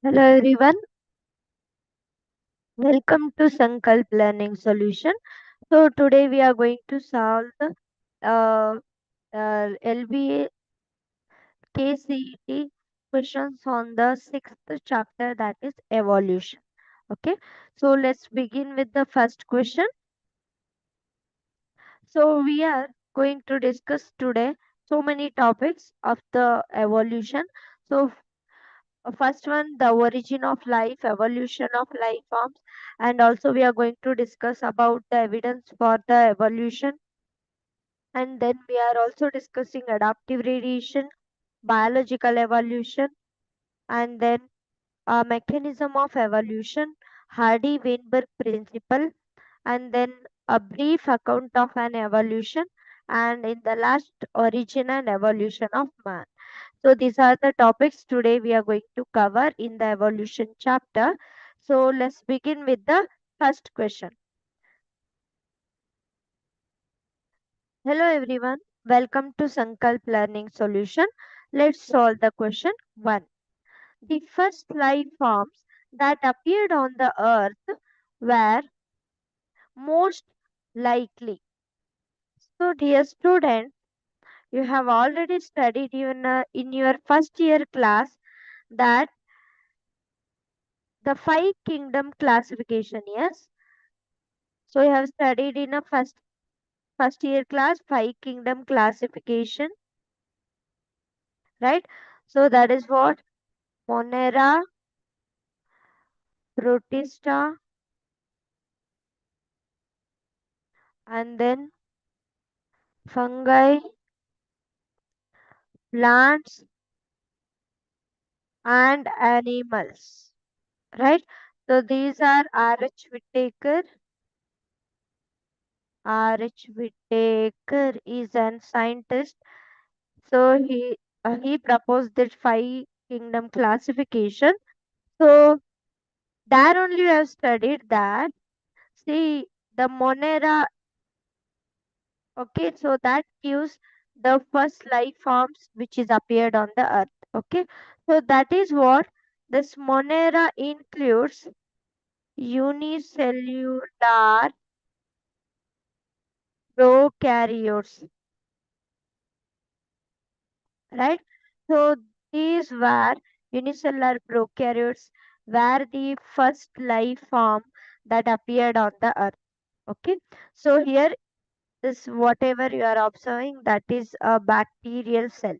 Hello everyone, welcome to Sankalp Learning Solution. So today we are going to solve the LBA KCET questions on the sixth chapter, that is evolution. Okay, so let's begin with the first question. So we are going to discuss today so many topics of the evolution. So first one, the origin of life, evolution of life forms, and also we are going to discuss about the evidence for the evolution, and then we are also discussing adaptive radiation, biological evolution, and then a mechanism of evolution, Hardy Weinberg principle, and then a brief account of an evolution, and in the last, origin and evolution of man. So these are the topics today we are going to cover in the evolution chapter. So let's begin with the first question. Hello everyone, welcome to Sankalp Learning Solution. Let's solve the question 1. The first life forms that appeared on the earth were most likely. So dear students, you have already studied in your first year class that the five kingdom classification, yes. So you have studied in a first year class five kingdom classification, right? So that is what Monera, Protista, and then fungi, plants, and animals, right? So these are R.H. Whittaker. R.H. Whittaker is an scientist. So he proposed that five kingdom classification. So there only we have studied that. See, the Monera, okay, so that gives the first life forms which is appeared on the earth. Okay, so that is what this Monera includes unicellular prokaryotes, right? So these were unicellular prokaryotes were the first life form that appeared on the earth. Okay, so here this whatever you are observing, that is a bacterial cell.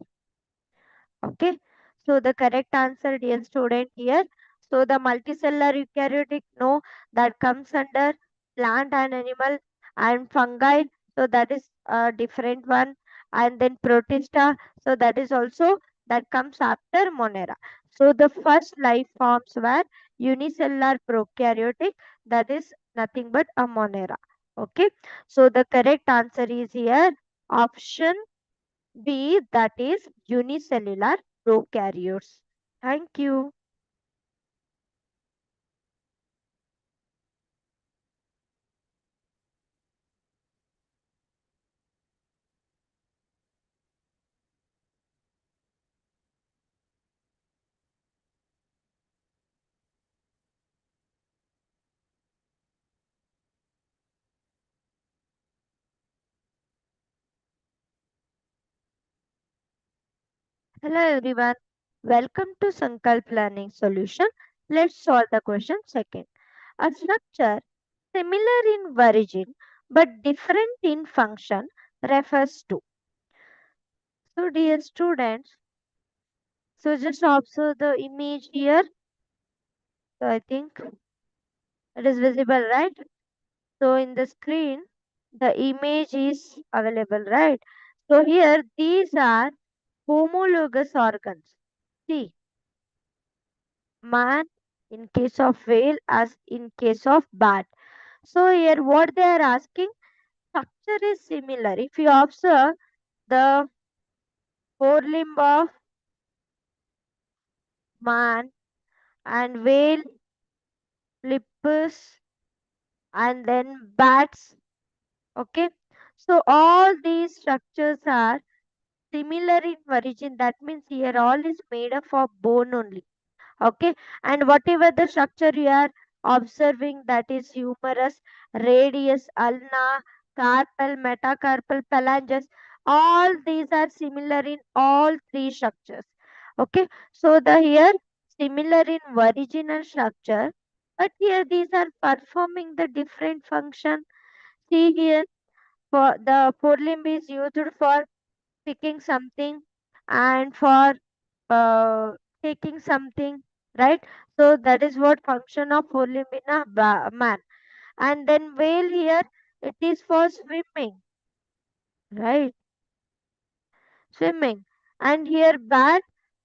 Okay, so the correct answer, dear student, here. So the multicellular eukaryotic, no, that comes under plant and animal, and fungi. So that is a different one. And then protista. So that is also that comes after Monera. So the first life forms were unicellular prokaryotic. That is nothing but a Monera. Okay. So the correct answer is here option B, that is unicellular prokaryotes. Thank you. Hello everyone. Welcome to Sankalp Learning Solution. Let's solve the question second. A structure similar in origin but different in function refers to. So dear students, so just observe the image here. So I think it is visible, right? So in the screen, the image is available, right? So here these are homologous organs. See, man in case of whale as in case of bat. So here what they are asking, structure is similar. If you observe the forelimb of man and whale, flippers, and then bats, okay. So all these structures are similar in origin. That means here all is made up of bone only. Okay, and whatever the structure you are observing, that is humerus, radius, ulna, carpal, metacarpal, phalanges, all these are similar in all three structures. Okay, so the here similar in original structure, but here these are performing the different function. See here, for the forelimb is used for picking something and for uh, taking something, right? So that is what function of forelimb in a man. And then whale here, it is for swimming, right? Swimming. And here bat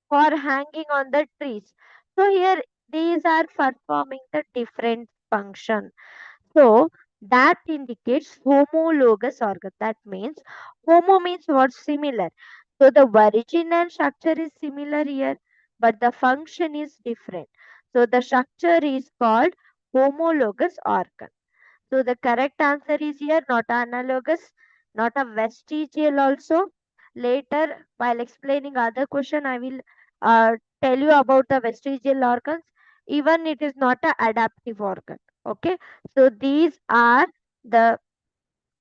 for hanging on the trees. So here these are performing the different function. So that indicates homologous organ. That means homo means what? Similar. So the original structure is similar here, but the function is different. So the structure is called homologous organ. So the correct answer is here, not analogous, not a vestigial also. Later, while explaining other question, I will tell you about the vestigial organs. Even it is not a adaptive organ. Okay. So these are the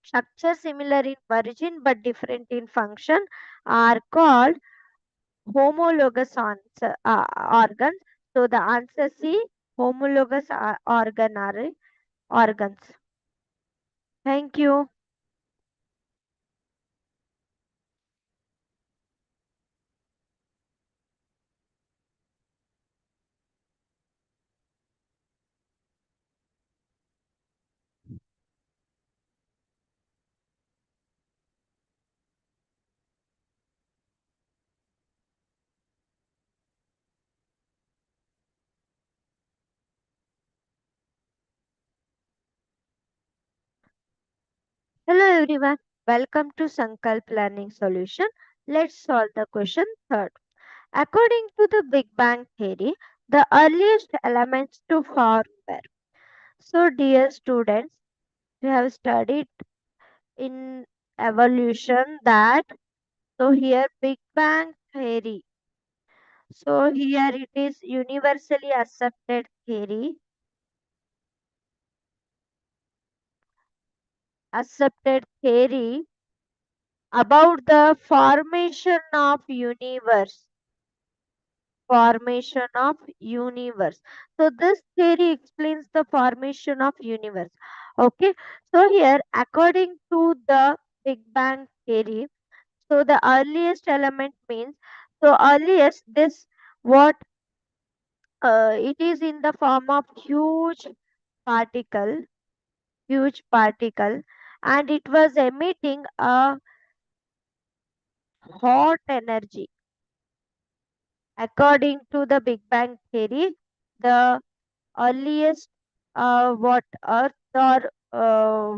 structure similar in origin but different in function are called homologous organs. So the answer C, homologous organ are organs. Thank you. Hello everyone, welcome to Sankalp Learning Solution. Let's solve the question third. According to the Big Bang theory, the earliest elements to form were. So, dear students, we have studied in evolution that, so here Big Bang theory. So here it is universally accepted theory about the formation of universe. So this theory explains the formation of universe. Okay, so here according to the Big Bang theory, so the earliest element means, so earliest this what it is in the form of particle huge particle, and it was emitting a hot energy. According to the Big Bang theory, the earliest what earth or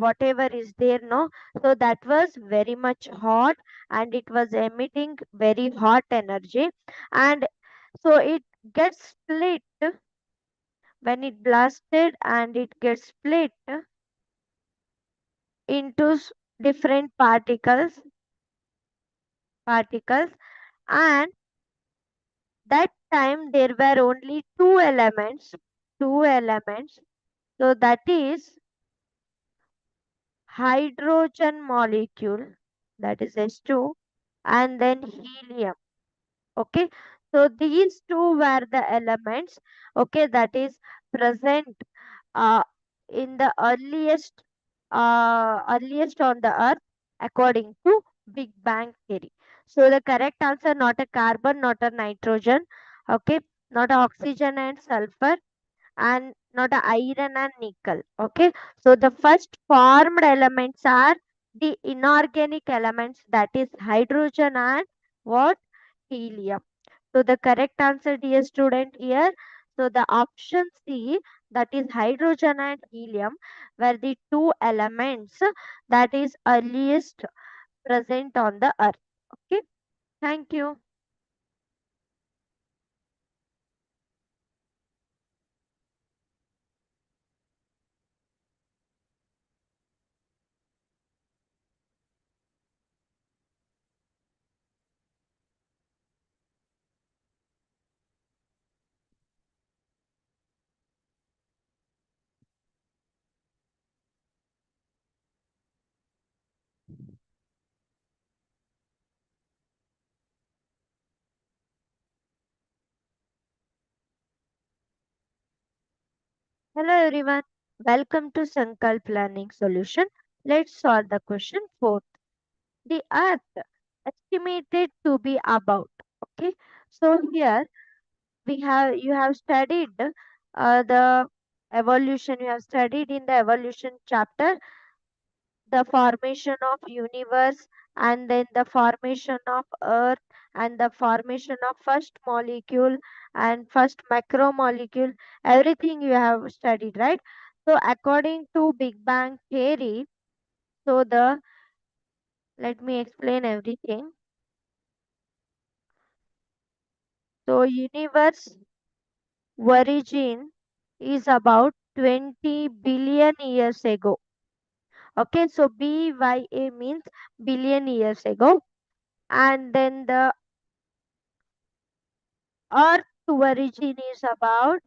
whatever is there, no, so that was very much hot and it was emitting very hot energy, and so it gets split when it blasted, and it gets split into different particles, and that time there were only two elements, so that is hydrogen molecule, that is H2, and then helium. Okay, so these two were the elements, okay, that is present uh, in the earliest on the earth according to Big Bang theory. So the correct answer, not a carbon, not a nitrogen, okay, not a oxygen and sulfur, and not a iron and nickel. Okay, so the first formed elements are the inorganic elements, that is hydrogen and what? Helium. So the correct answer, dear student, here. So the option C, that is hydrogen and helium, were the two elements that is earliest present on the earth. Okay, thank you. Hello everyone. Welcome to Sankalp Learning Solution. Let's solve the question 4. The Earth estimated to be about. Okay. So here you have studied the evolution. You have studied in the evolution chapter the formation of universe, and then the formation of earth, and the formation of first molecule and first macromolecule. Everything you have studied, right? So according to Big Bang theory, so the let me explain everything. So universe origin is about 20 billion years ago. Okay, so BYA means billion years ago. And then the Earth origin is about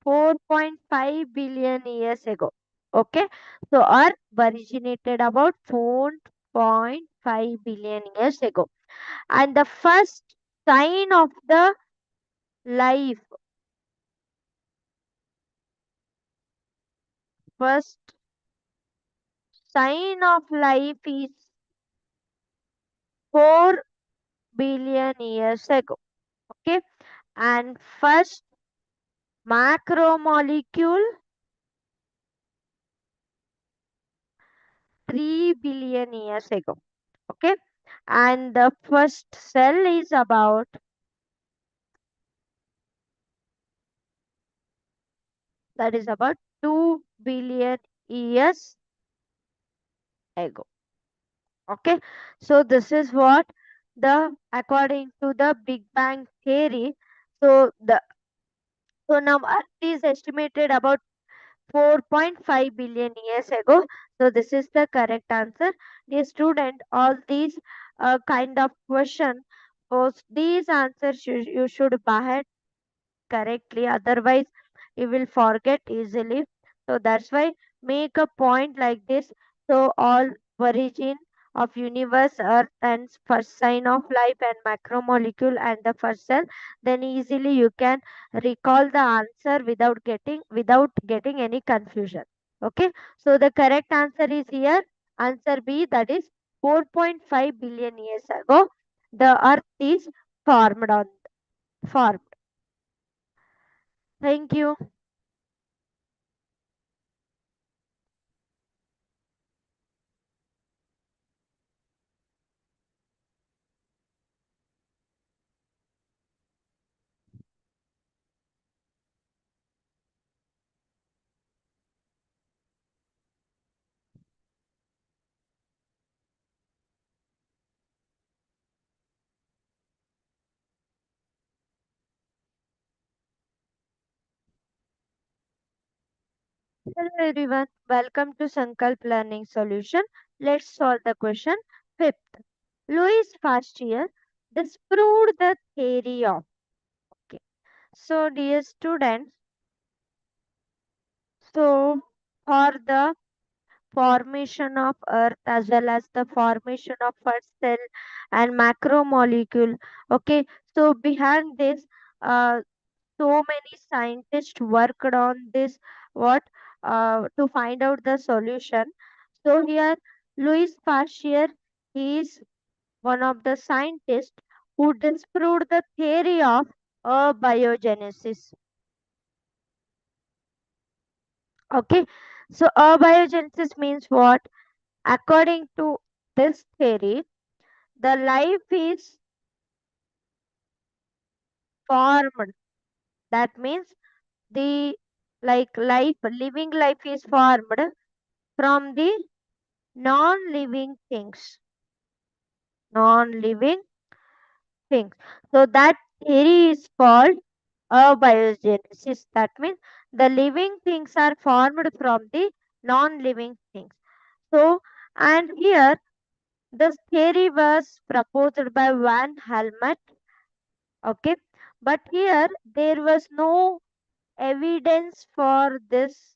4.5 billion years ago. Okay, so Earth originated about 4.5 billion years ago. And the first sign of the life, first sign of life is 4 billion years ago. Okay, and first macromolecule 3 billion years ago. Okay, and the first cell is about that is about 2 billion years ago. Okay, so this is what the according to the Big Bang theory. So now Earth is estimated about 4.5 billion years ago. So this is the correct answer. Dear student, all these kind of question, for these answers you should buy correctly, otherwise you will forget easily. So that's why make a point like this. So all origin of universe, earth, and first sign of life and macromolecule and the first cell, then easily you can recall the answer without getting any confusion. Okay, so the correct answer is here, answer B, that is 4.5 billion years ago the earth is formed. Thank you. Hello everyone, welcome to Sankalp Learning Solution. Let's solve the question. Fifth, Louis Pasteur disproved the theory of. Okay. So, dear students, so for the formation of Earth as well as the formation of first cell and macromolecule. Okay, so behind this, so many scientists worked on this what to find out the solution. So here Louis Pasteur, he is one of the scientists who disproved the theory of abiogenesis. Okay, so abiogenesis means what? According to this theory, the life is formed. That means the living life is formed from the non-living things. Non-living things. So that theory is called abiogenesis. That means the living things are formed from the non-living things. So, and here this theory was proposed by Van Helmont. Okay, but here there was no evidence for this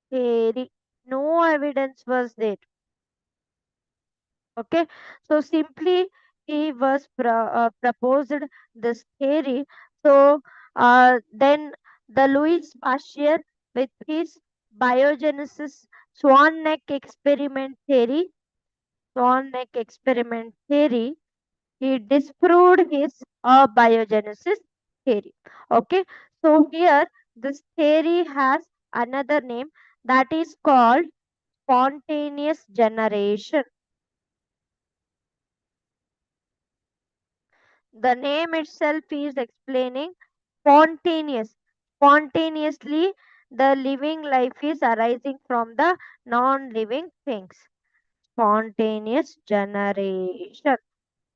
theory. No evidence was there. Okay, so simply he was proposed this theory. Then the Louis Pasteur with his biogenesis swan neck experiment theory, swan neck experiment theory, he disproved his biogenesis theory. Okay, so here this theory has another name that is called spontaneous generation. The name itself is explaining spontaneous. Spontaneously, the living life is arising from the non living things. Spontaneous generation.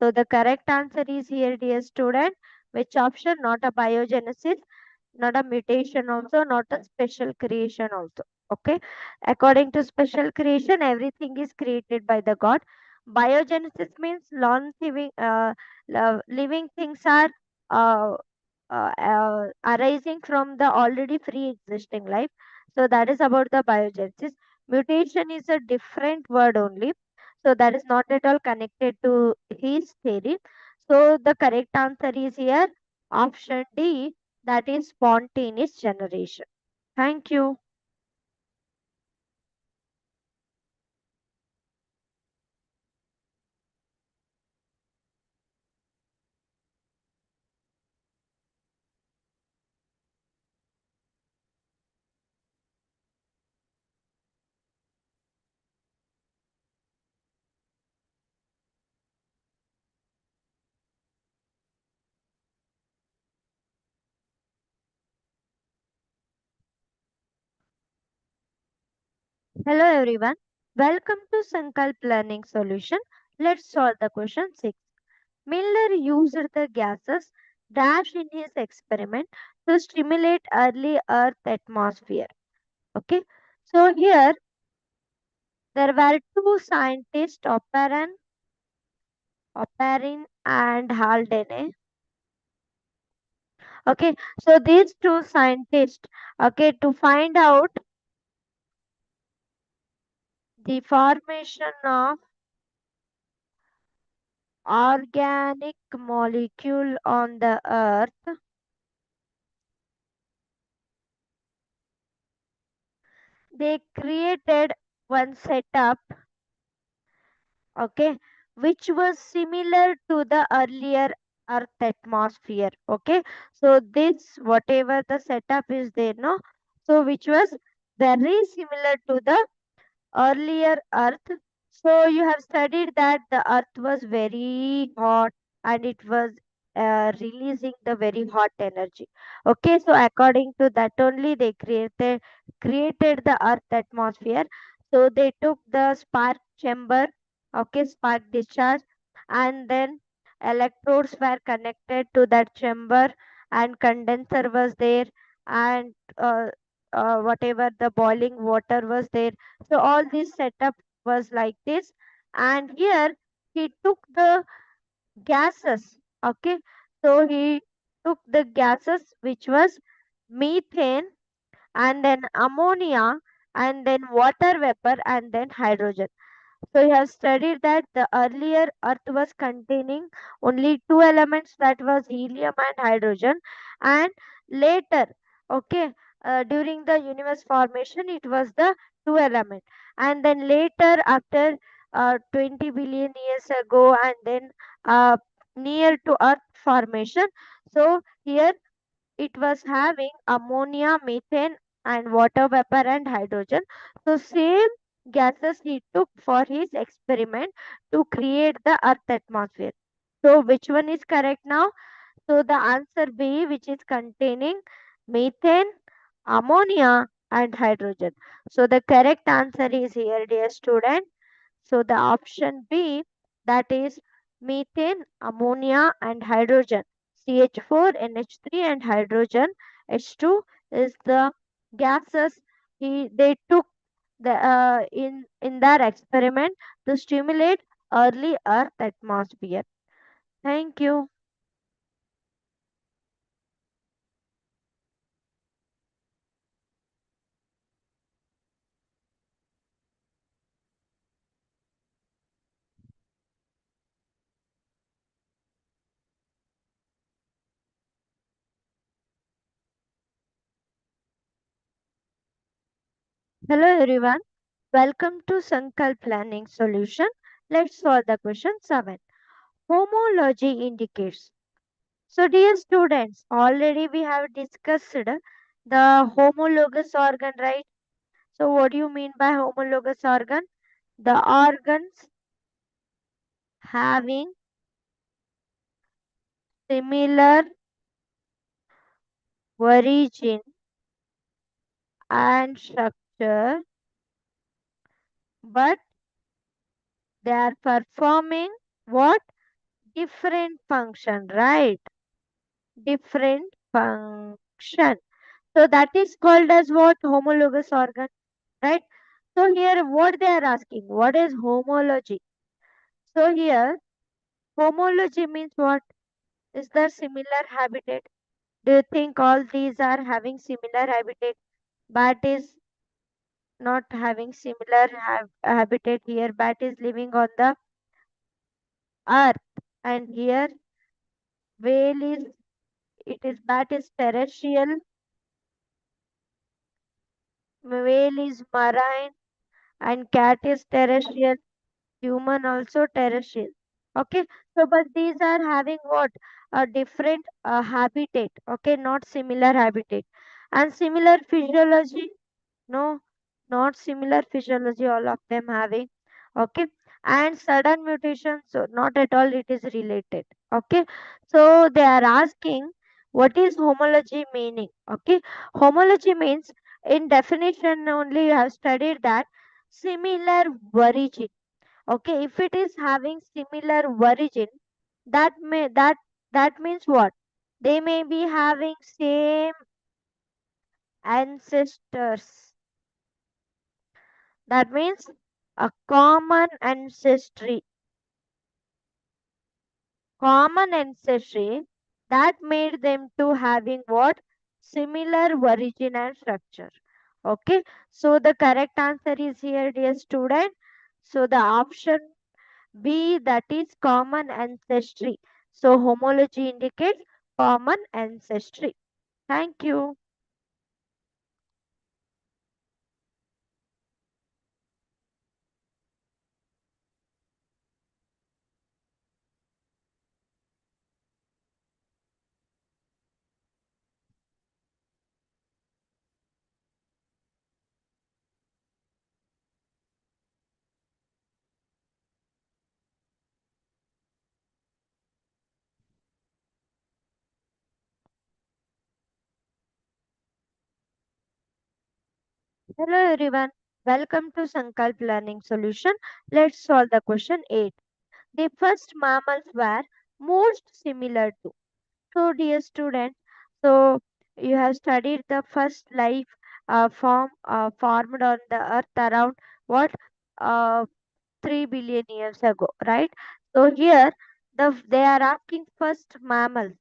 So, the correct answer is here, dear student. Which option? Not a biogenesis, not a mutation, also, not a special creation, also. Okay. According to special creation, everything is created by the God. Biogenesis means non-living living things are uh, arising from the already free existing life. So that is about the biogenesis. Mutation is a different word only. So that is not at all connected to his theory. So the correct answer is here option D, that is spontaneous generation. Thank you. Hello everyone. Welcome to Sankalp Learning Solution. Let's solve the question 6. Miller used the gases dash in his experiment to stimulate early Earth atmosphere. Okay. So here there were two scientists, Oparin and Haldane. Okay. So these two scientists, okay, to find out the formation of organic molecule on the Earth, they created one setup, okay, which was similar to the earlier Earth atmosphere. Okay, so this whatever the setup is there, no, so which was very similar to the earlier Earth. So you have studied that the Earth was very hot and it was releasing the very hot energy. Okay, so according to that only they created the Earth atmosphere. So they took the spark chamber, okay, spark discharge, and then electrodes were connected to that chamber, and condenser was there, and whatever the boiling water was there. So all this setup was like this, and here he took the gases. Okay, so he took the gases which was methane, and then ammonia, and then water vapor, and then hydrogen. So you have studied that the earlier Earth was containing only two elements, that was helium and hydrogen, and later, okay, during the universe formation, it was the two element, and then later after 20 billion years ago, and then uh, near to Earth formation, so here it was having ammonia, methane, and water vapor and hydrogen. So same gases he took for his experiment to create the Earth atmosphere. So which one is correct now? So the answer B, which is containing methane, ammonia, and hydrogen. So the correct answer is here, dear student. So the option B, that is methane, ammonia, and hydrogen. CH4, NH3, and hydrogen H2 is the gases they took in their experiment to stimulate early Earth atmosphere. Thank you. Hello everyone. Welcome to Sankal Planning Solution. Let's solve the question 7. Homology indicates. So dear students, already we have discussed the homologous organ, right? So what do you mean by homologous organ? The organs having similar origin and structure, but they are performing what? Different function, right? Different function. So that is called as what? Homologous organ, right? So here what they are asking, what is homology? So here homology means what? Is there similar habitat? Do you think all these are having similar habitat? Bat is not having similar habitat here. Bat is living on the earth, and here whale is, it is, bat is terrestrial, whale is marine, and cat is terrestrial, human also terrestrial. Okay, so but these are having what? A different habitat. Okay, not similar habitat. And similar physiology, no, not similar physiology, all of them having. Okay, and sudden mutation, so not at all it is related. Okay, so they are asking what is homology meaning. Okay, homology means, in definition only you have studied that, similar origin. Okay, if it is having similar origin, that may that means what? They may be having same ancestors. That means a common ancestry that made them to having what? Similar origin and structure. Okay, so the correct answer is here, dear student. So the option B, that is common ancestry. So homology indicates common ancestry. Thank you. Hello everyone. Welcome to Sankalp Learning Solution. Let's solve the question 8. The first mammals were most similar to. So dear student, so you have studied the first life formed on the earth around what? Uh, 3 billion years ago, right? So here they are asking first mammals.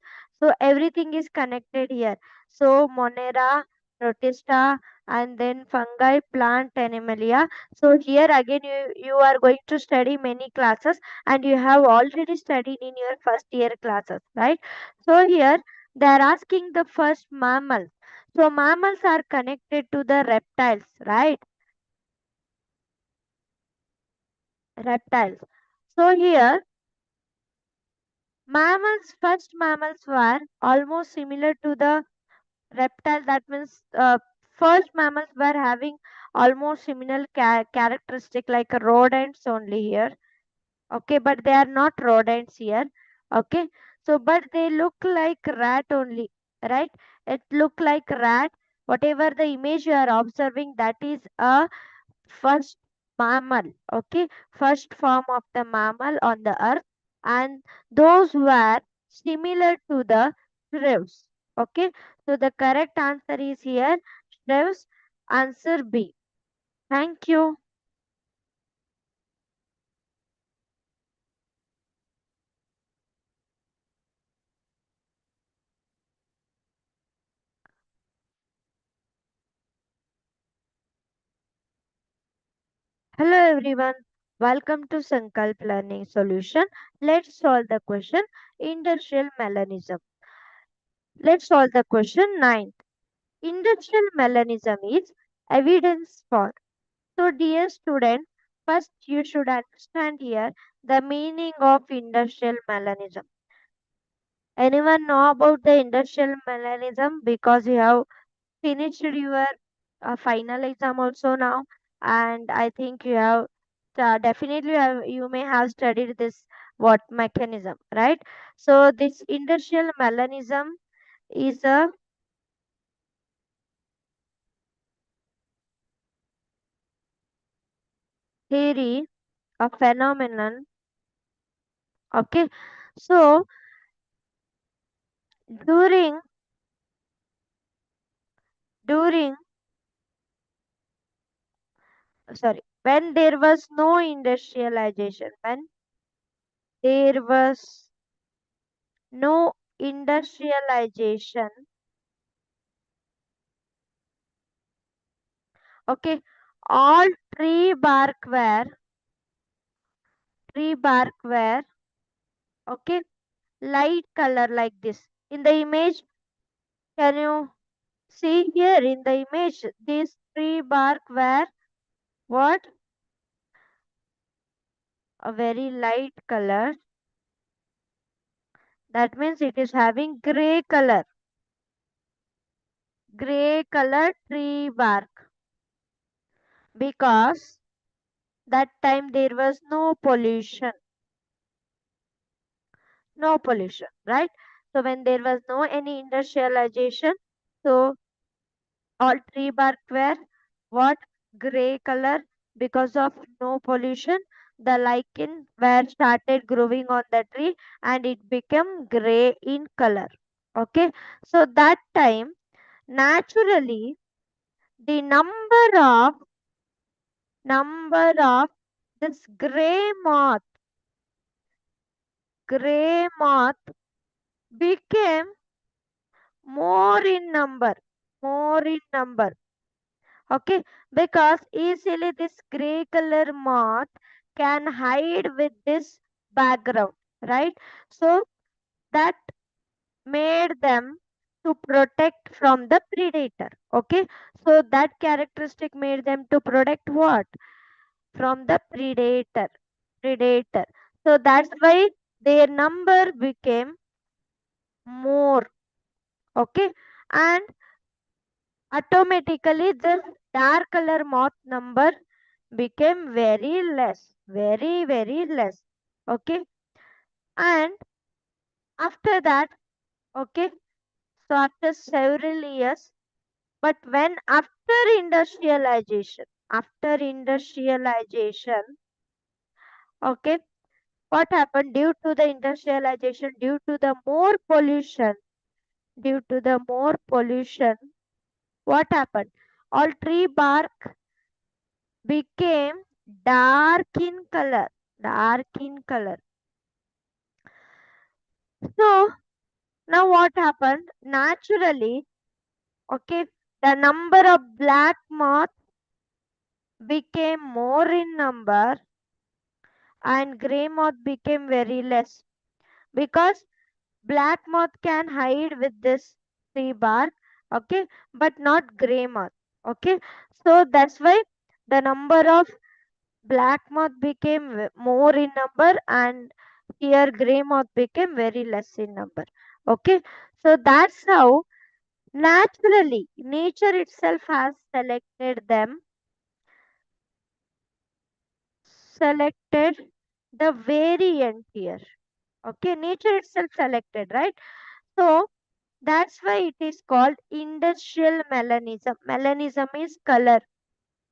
So everything is connected here. So Monera, Protista, and then fungi, plant, animalia. So here again you are going to study many classes, and you have already studied in your first year classes, right? So here they are asking the first mammals. So mammals are connected to the reptiles, right? Reptiles. So here first mammals were almost similar to the reptile. That means first mammals were having almost similar characteristic like rodents only here. Okay, but they are not rodents here. Okay, so but they look like rat only, right? It look like rat. Whatever the image you are observing, that is a first mammal. Okay, first form of the mammal on the earth, and those were similar to the shrews. Okay, so the correct answer is here shrews. Answer B. Thank you. Hello everyone. Welcome to Sankalp Learning Solution. Let's solve the question industrial melanism. Let's solve the question 9. Industrial melanism is evidence for. So, dear student, first you should understand here the meaning of industrial melanism. Anyone know about the industrial melanism? Because you have finished your final exam also now, and I think you have definitely you may have studied this what mechanism, right? So this industrial melanism is a theory, a phenomenon. Okay, so during during sorry, when there was no industrialization, when there was no industrialization, okay, all tree bark were okay, light color like this. In the image, can you see here in the image? These tree bark were what? A very light color. That means it is having gray color tree bark, because that time there was no pollution, right? So when there was no any industrialization, so all tree bark were what? Gray color, because of no pollution. The lichen were started growing on the tree and it became gray in color. Okay. So that time naturally the number of this gray moth became more in number, more in number. Okay, because easily this gray color moth can hide with this background, right? So that made them to protect from the predator. Okay, so that characteristic made them to protect what? From the predator. So that's why their number became more. Okay, and automatically this dark color moth number became very less, very less. Okay, and after that, okay, so after several years, but when after industrialization, okay, what happened due to the industrialization, due to the more pollution, what happened? All tree bark became dark in color, dark in color. So now what happened? Naturally, okay, the number of black moth became more in number and grey moth became very less, because black moth can hide with this tree bark, okay, but not grey moth. Okay, so that's why the number of black moth became more in number and here grey moth became very less in number. Okay, so that's how naturally nature itself has selected the variant here. Okay, nature itself selected, right? So that's why it is called industrial melanism. Melanism is color.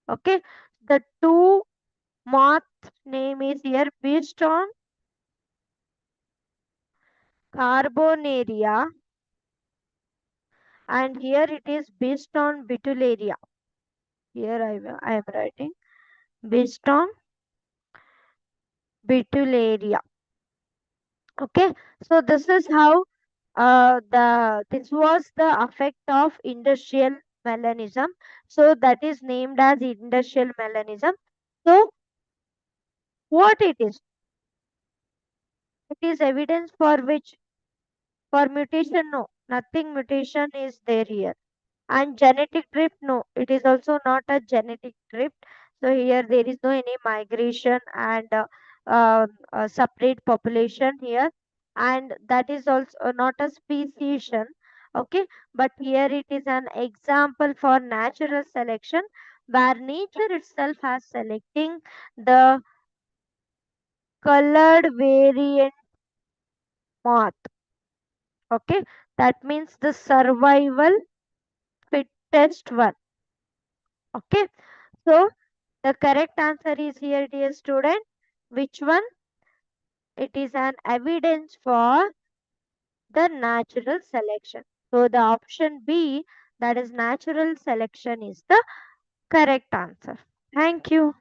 Okay, the two moth name is here based on carbonaria, and here it is based on betullaria. Here I am writing based on betullaria. Okay, so this is how this was the effect of industrial melanism. So that is named as industrial melanism. So what it is? It is evidence for which? For mutation? No, nothing mutation is there here. And genetic drift, no, it is also not a genetic drift. So here there is no any migration and separate population here, and that is also not a speciation. Okay, but here it is an example for natural selection where nature itself has selecting the colored variant moth. Okay, that means the survival fittest one. Okay, so the correct answer is here, dear student. Which one? It is an evidence for the natural selection. So the option B, that is natural selection, is the correct answer. Thank you.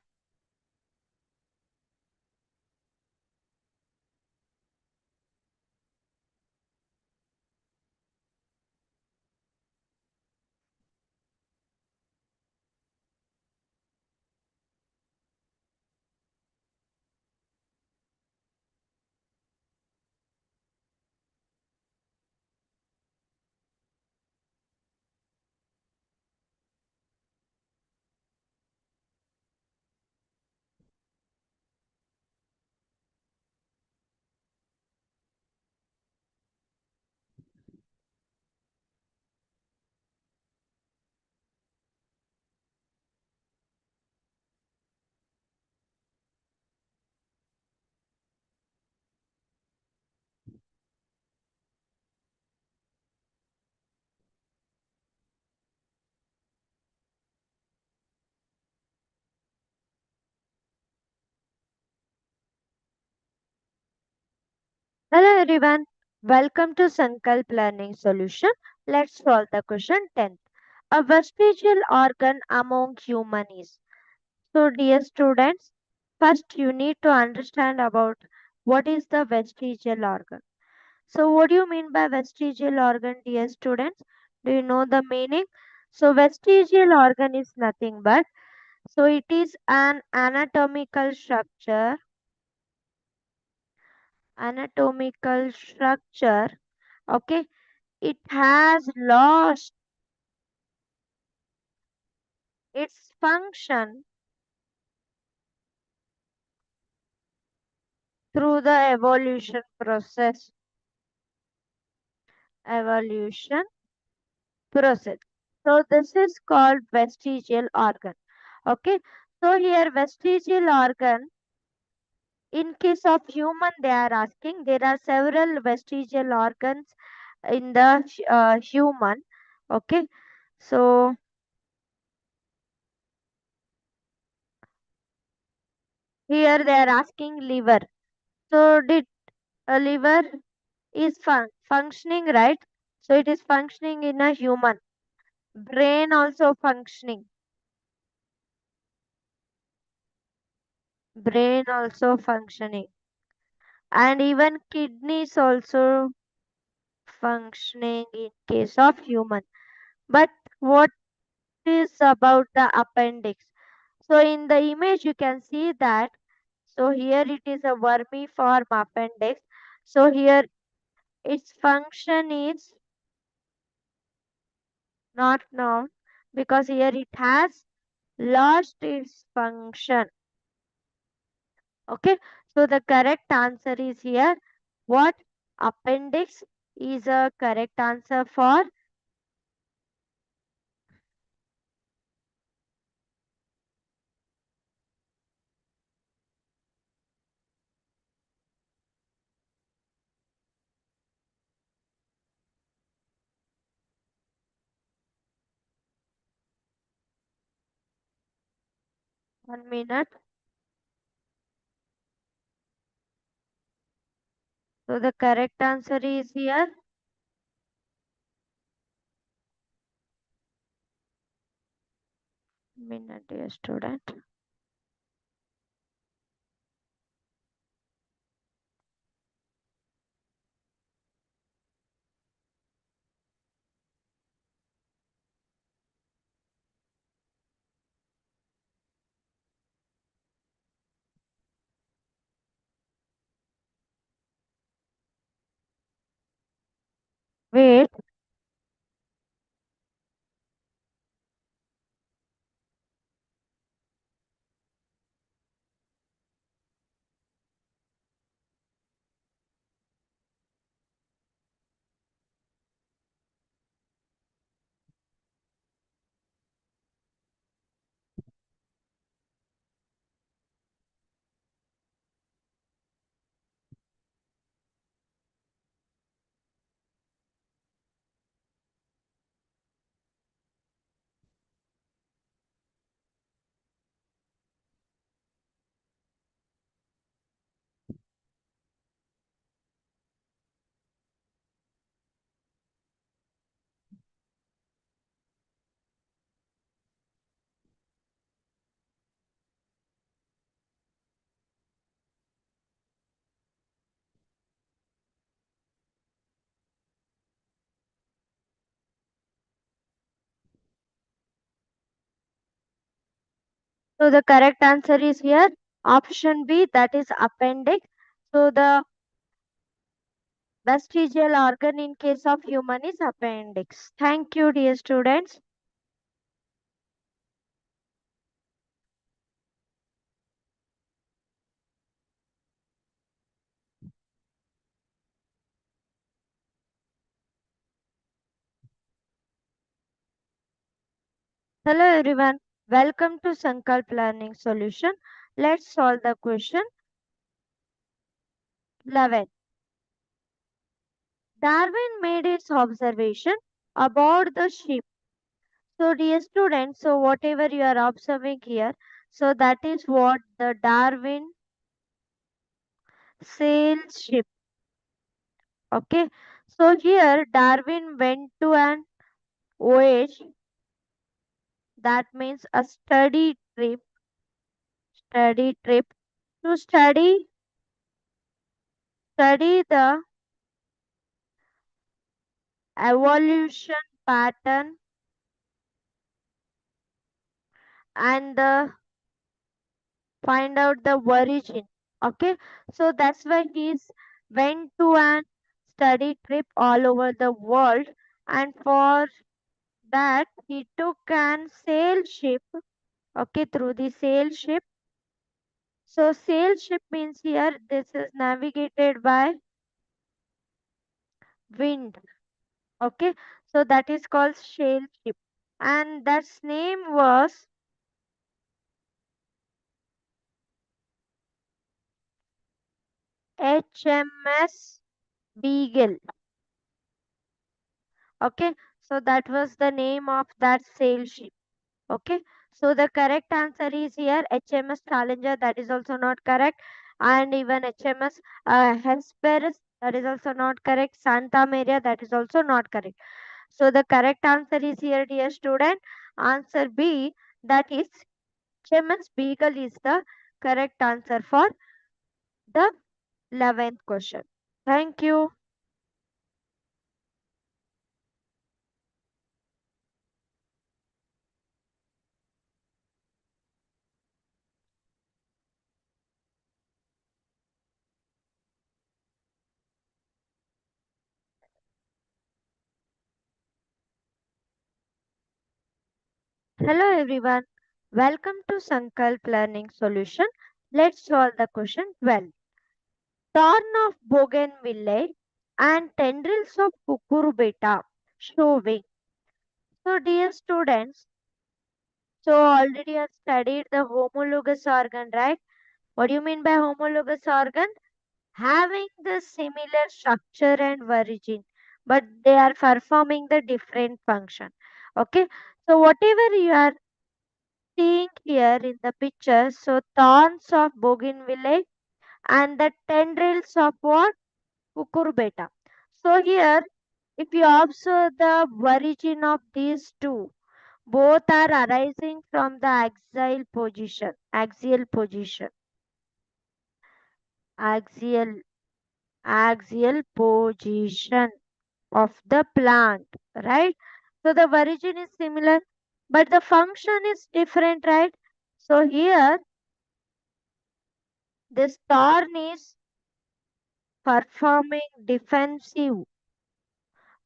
Hello everyone. Welcome to Sankalp Learning Solution. Let's solve the question 10. A vestigial organ among human is. So dear students, first you need to understand about what is the vestigial organ. So what do you mean by vestigial organ, dear students? Do you know the meaning? So vestigial organ is nothing but, so it is an anatomical structure. Okay, it has lost its function through the evolution process. So this is called vestigial organ. Okay, so here vestigial organ, in case of human they are asking, there are several vestigial organs in the human. Okay, so here they are asking liver. So did a liver is functioning, right? So it is functioning in a human. Brain also functioning. Brain also functioning. And even kidneys also functioning in case of human. But what is about the appendix? So in the image you can see that. So here it is a vermiform appendix. So here its function is not known because here it has lost its function. Okay, so the correct answer is here. What? Appendix is a correct answer for. 1 minute. So the correct answer is here. Minute, dear student. Wait, So the correct answer is here option B, that is appendix. So the vestigial organ in case of human is appendix. Thank you, dear students. Hello everyone. Welcome to Sankalp Learning Solution. Let's solve the question 11. Darwin made his observation about the sheep. So dear students, so whatever you are observing here, so that is what the Darwin sails ship. Okay. So here Darwin went to an voyage, that means a study trip to study the evolution pattern and find out the origin. Okay, so that's why he's went to an study trip all over the world, and for that he took an sail ship. Okay, through the sail ship. So sail ship means here this is navigated by wind. Okay, so that is called sail ship, and that's name was HMS Beagle. Okay, so that was the name of that sail ship. Okay, so the correct answer is here HMS Challenger, that is also not correct, and even HMS Hesperus, that is also not correct. Santa Maria, that is also not correct. So the correct answer is here, dear student. Answer B, that is HMS Beagle, is the correct answer for the 11th question. Thank you. Hello everyone. Welcome to Sankalp Learning Solution. Let's solve the question 12. Thorn of bougainvillea and tendrils of cucurbita showing. So dear students, so already you have studied the homologous organ, right? What do you mean by homologous organ? Having the similar structure and origin, but they are performing the different function. Okay, so whatever you are seeing here in the picture, so thorns of bougainvillea and the tendrils of what? Cucurbita. So here, if you observe the origin of these two, both are arising from the axial axial position of the plant, right? So the origin is similar, but the function is different, right? So here, this thorn is performing defensive.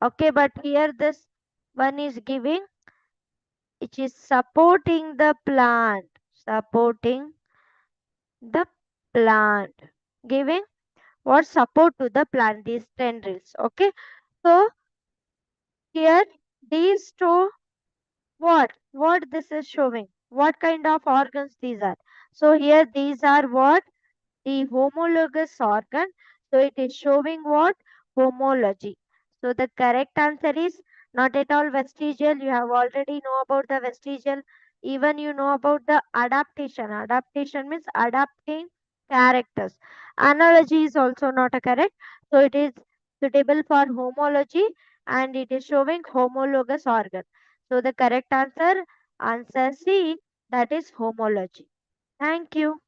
Okay, but here this one is giving, which is supporting the plant, giving what support to the plant, these tendrils. Okay, so here these two, what this is showing, what kind of organs these are. So here these are what? The homologous organ. So it is showing what? Homology. So the correct answer is not at all vestigial. You have already know about the vestigial. Even you know about the adaptation. Adaptation means adapting characters. Analogy is also not a correct. So it is suitable for homology, and it is showing homologous organ. So the correct answer C, that is homology. Thank you.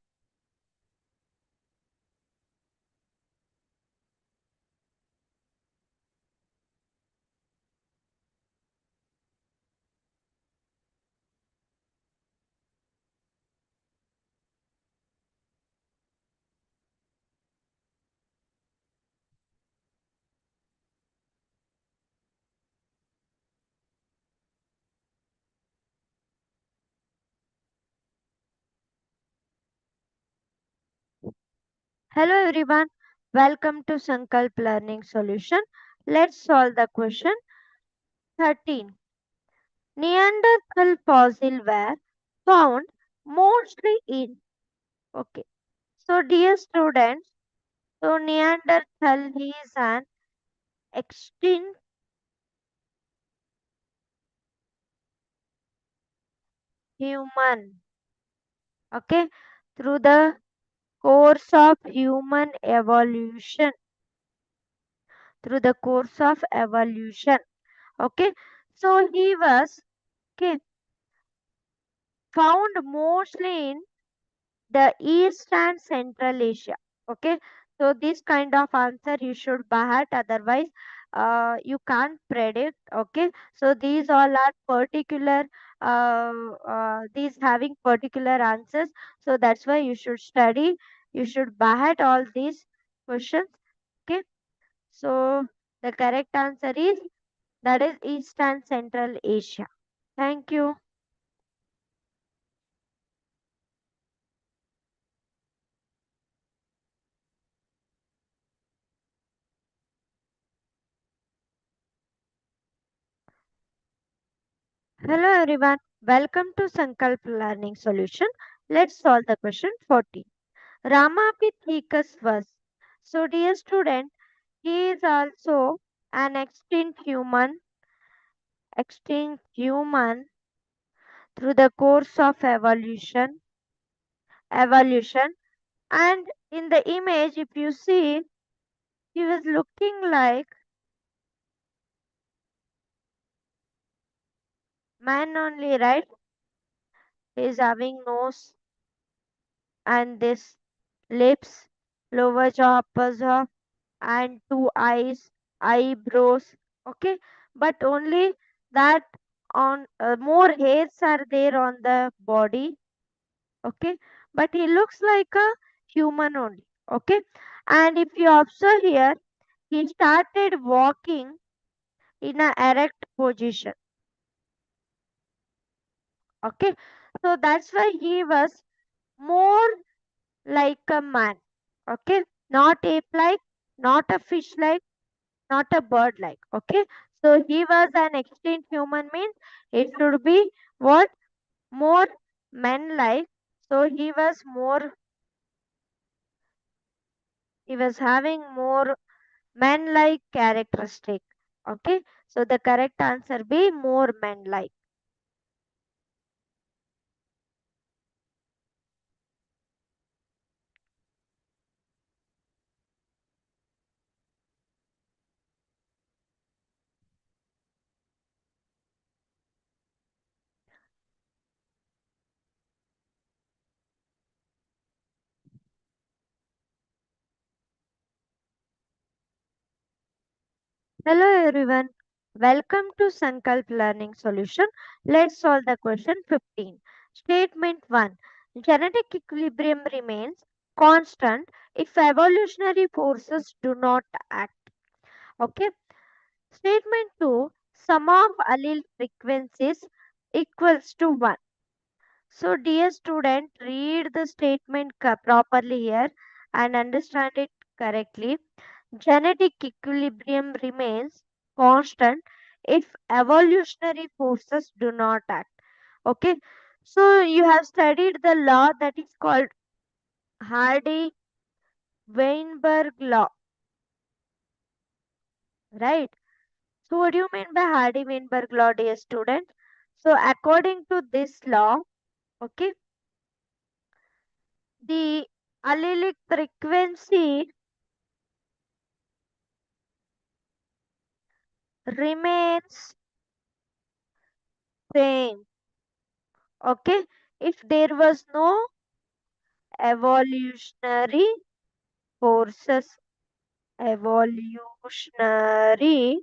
Hello everyone, welcome to Sankalp Learning Solution. Let's solve the question 13. Neanderthal fossil were found mostly in. Okay, so dear students, so Neanderthal is an extinct human. Okay, through the course of human evolution, through the course of evolution. Okay, so he was okay, found mostly in the East and Central Asia. Okay, so this kind of answer you should by heart, otherwise, you can't predict. Okay, so these all are particular, these having particular answers. So that's why you should study. You should by heart all these questions. Okay, so the correct answer is that is East and Central Asia. Thank you. Hello everyone, welcome to Sankalp Learning Solution. Let's solve the question 14. Ramapithecus was. So dear student, he is also an extinct human through the course of evolution. And in the image, if you see, he was looking like man only, right? He is having nose and this lips, lower jaw, upper jaw, and two eyes, eyebrows. Okay, but only that on more hairs are there on the body. Okay, but he looks like a human only. Okay, and if you observe here, he started walking in a erect position. Okay, so that's why he was more like a man. Okay, not ape like, not a fish like, not a bird like. Okay, so he was an extinct human means it should be what, more men like. So he was having more men like characteristic. Okay, so the correct answer be more men like. Hello everyone, welcome to Sankalp Learning Solution. Let's solve the question 15. Statement 1. Genetic equilibrium remains constant if evolutionary forces do not act. Okay. Statement 2. Sum of allele frequencies equals to 1. So dear student, read the statement properly here and understand it correctly. Genetic equilibrium remains constant if evolutionary forces do not act. Okay, so you have studied the law that is called Hardy Weinberg law, right? So, what do you mean by Hardy Weinberg law, dear student? So, according to this law, okay, the allelic frequency remains same. Okay, if there was no evolutionary forces, evolutionary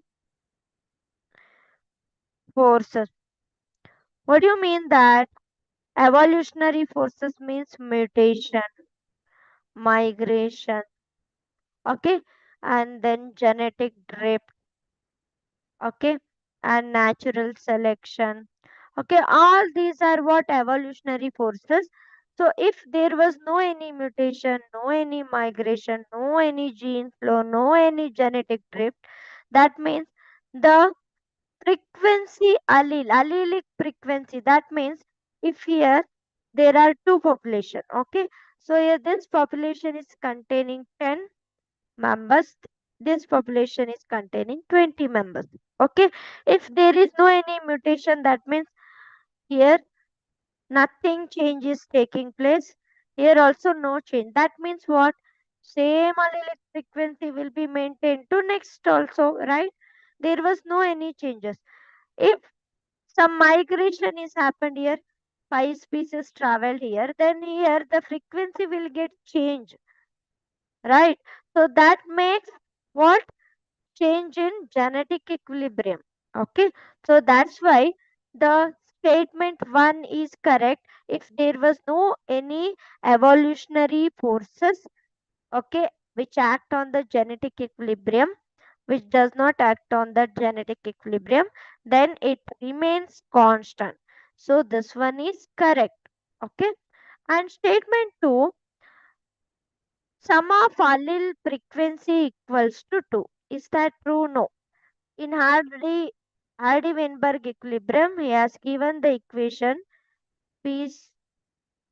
forces. What do you mean that evolutionary forces means mutation, migration, okay, and then genetic drift, okay, and natural selection. Okay, all these are what evolutionary forces. So if there was no any mutation, no any migration, no any gene flow, no any genetic drift, that means the frequency allelic frequency, that means if here there are two population, okay, so here this population is containing 10 members, this population is containing 20 members, okay. If there is no any mutation, that means here nothing change is taking place, here also no change, that means what, same allelic frequency will be maintained to next also, right? There was no any changes. If some migration is happened here, five species traveled here, then here the frequency will get changed, right? So that makes what, change in genetic equilibrium, okay. So that's why the statement 1 is correct. If there was no any evolutionary forces, okay, which act on the genetic equilibrium, which does not act on the genetic equilibrium, then it remains constant. So this one is correct. Okay. And statement 2, sum of allele frequency equals to 2. Is that true? No. In Hardy-Weinberg equilibrium, he has given the equation P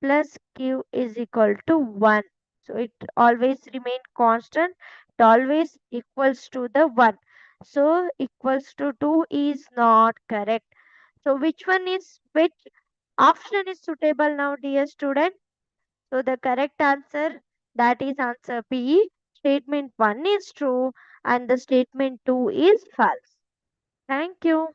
plus Q is equal to 1. So it always remain constant. It always equals to the 1. So equals to 2 is not correct. So which option is suitable now, dear student? So the correct answer, that is answer B. Statement 1 is true and the statement 2 is false. Thank you.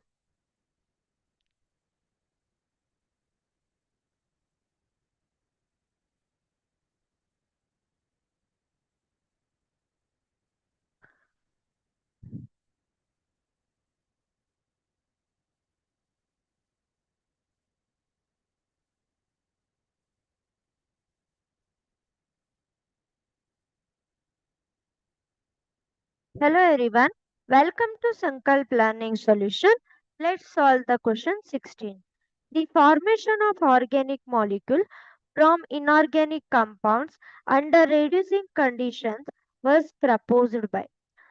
Hello everyone. Welcome to Sankalp Learning Solution. Let's solve the question 16. The formation of organic molecule from inorganic compounds under reducing conditions was proposed by.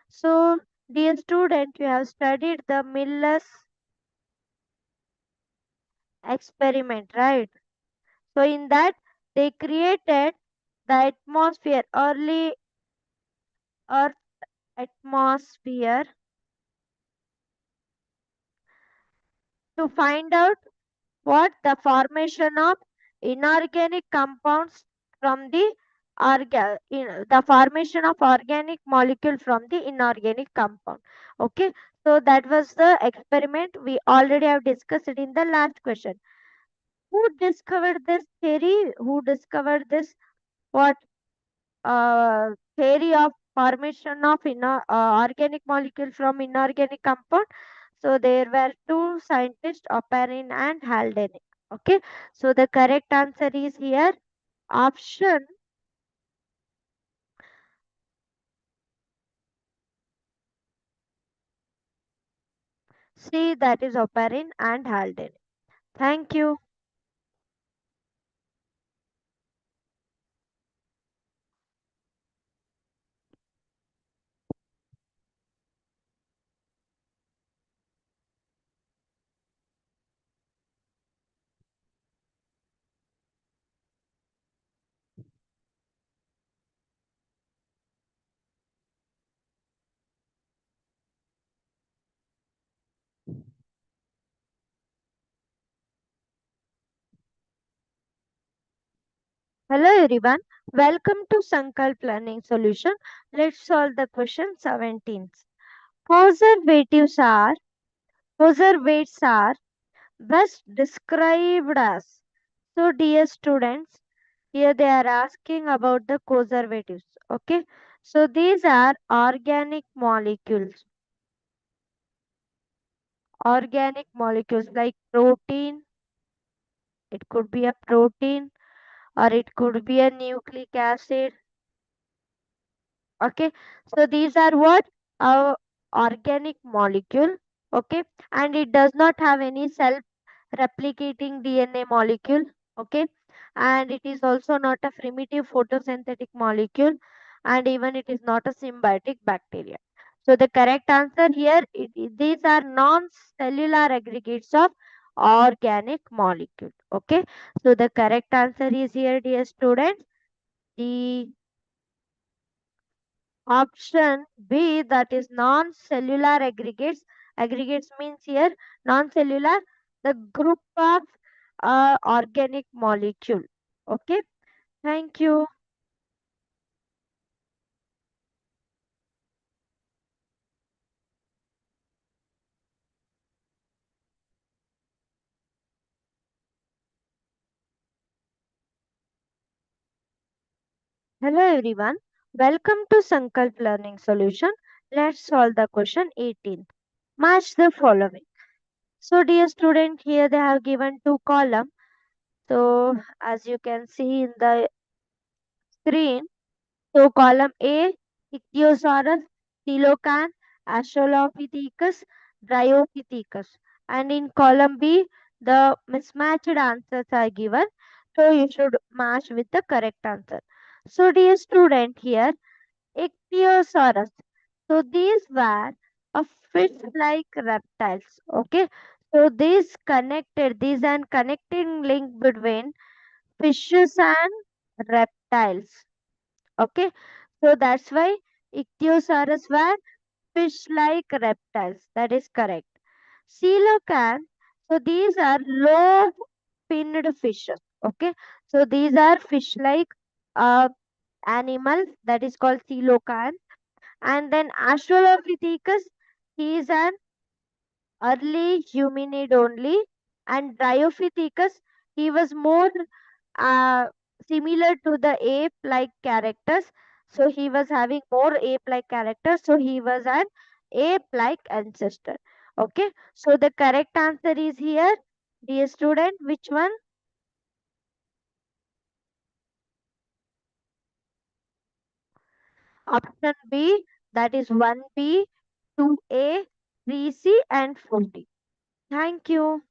So, dear student, you have studied the Miller's experiment, right? So, in that they created the atmosphere, early Earth atmosphere, to find out what the formation of inorganic compounds from the the formation of organic molecule from the inorganic compound, okay. So that was the experiment we already have discussed it in the last question. Who discovered this theory, who discovered this, what, theory of formation of organic molecule from inorganic compound? So there were two scientists, Oparin and Haldane. Okay. So the correct answer is here option C, that is Oparin and Haldane. Thank you. Hello everyone. Welcome to Sankalp Learning Solution. Let's solve the question 17. Conservatives are Conservates are best described as. So, dear students, here they are asking about the conservatives. Okay. So, these are organic molecules. Organic molecules like protein. It could be a protein or it could be a nucleic acid. Okay. So, these are what? Our organic molecule. Okay. And it does not have any self replicating DNA molecule. Okay. and it is also not a primitive photosynthetic molecule, and even it is not a symbiotic bacteria. So the correct answer here, these are non-cellular aggregates of organic molecule. Okay, so the correct answer is here, dear students, the option B, that is non-cellular aggregates. Aggregates means here non-cellular, the group of organic molecule. Okay, thank you. Hello everyone. Welcome to Sankalp Learning Solution. Let's solve the question 18. Match the following. So dear student, here they have given two columns. So as you can see in the screen, so column A, Ichthyosaurus, Coelacanth, Australopithecus, Dryopithecus. And in column B, the mismatched answers are given. So you should match with the correct answer. So dear student, here Ichthyosaurus. So these were a fish-like reptiles. Okay. So these and connecting link between fishes and reptiles. Okay. So that's why Ichthyosaurus were fish-like reptiles. That is correct. Coelacanth. So these are lobe-finned fishes. Okay. So these are fish-like uh, animals. That is called coelacanth. And then Australopithecus, he is an early hominid only. And Dryopithecus, he was more uh, similar to the ape-like characters. So he was having more ape-like characters. So he was an ape-like ancestor. Okay. So the correct answer is here. Dear student, which one? Option B, that is 1B, 2A, 3C, and 4D. Thank you.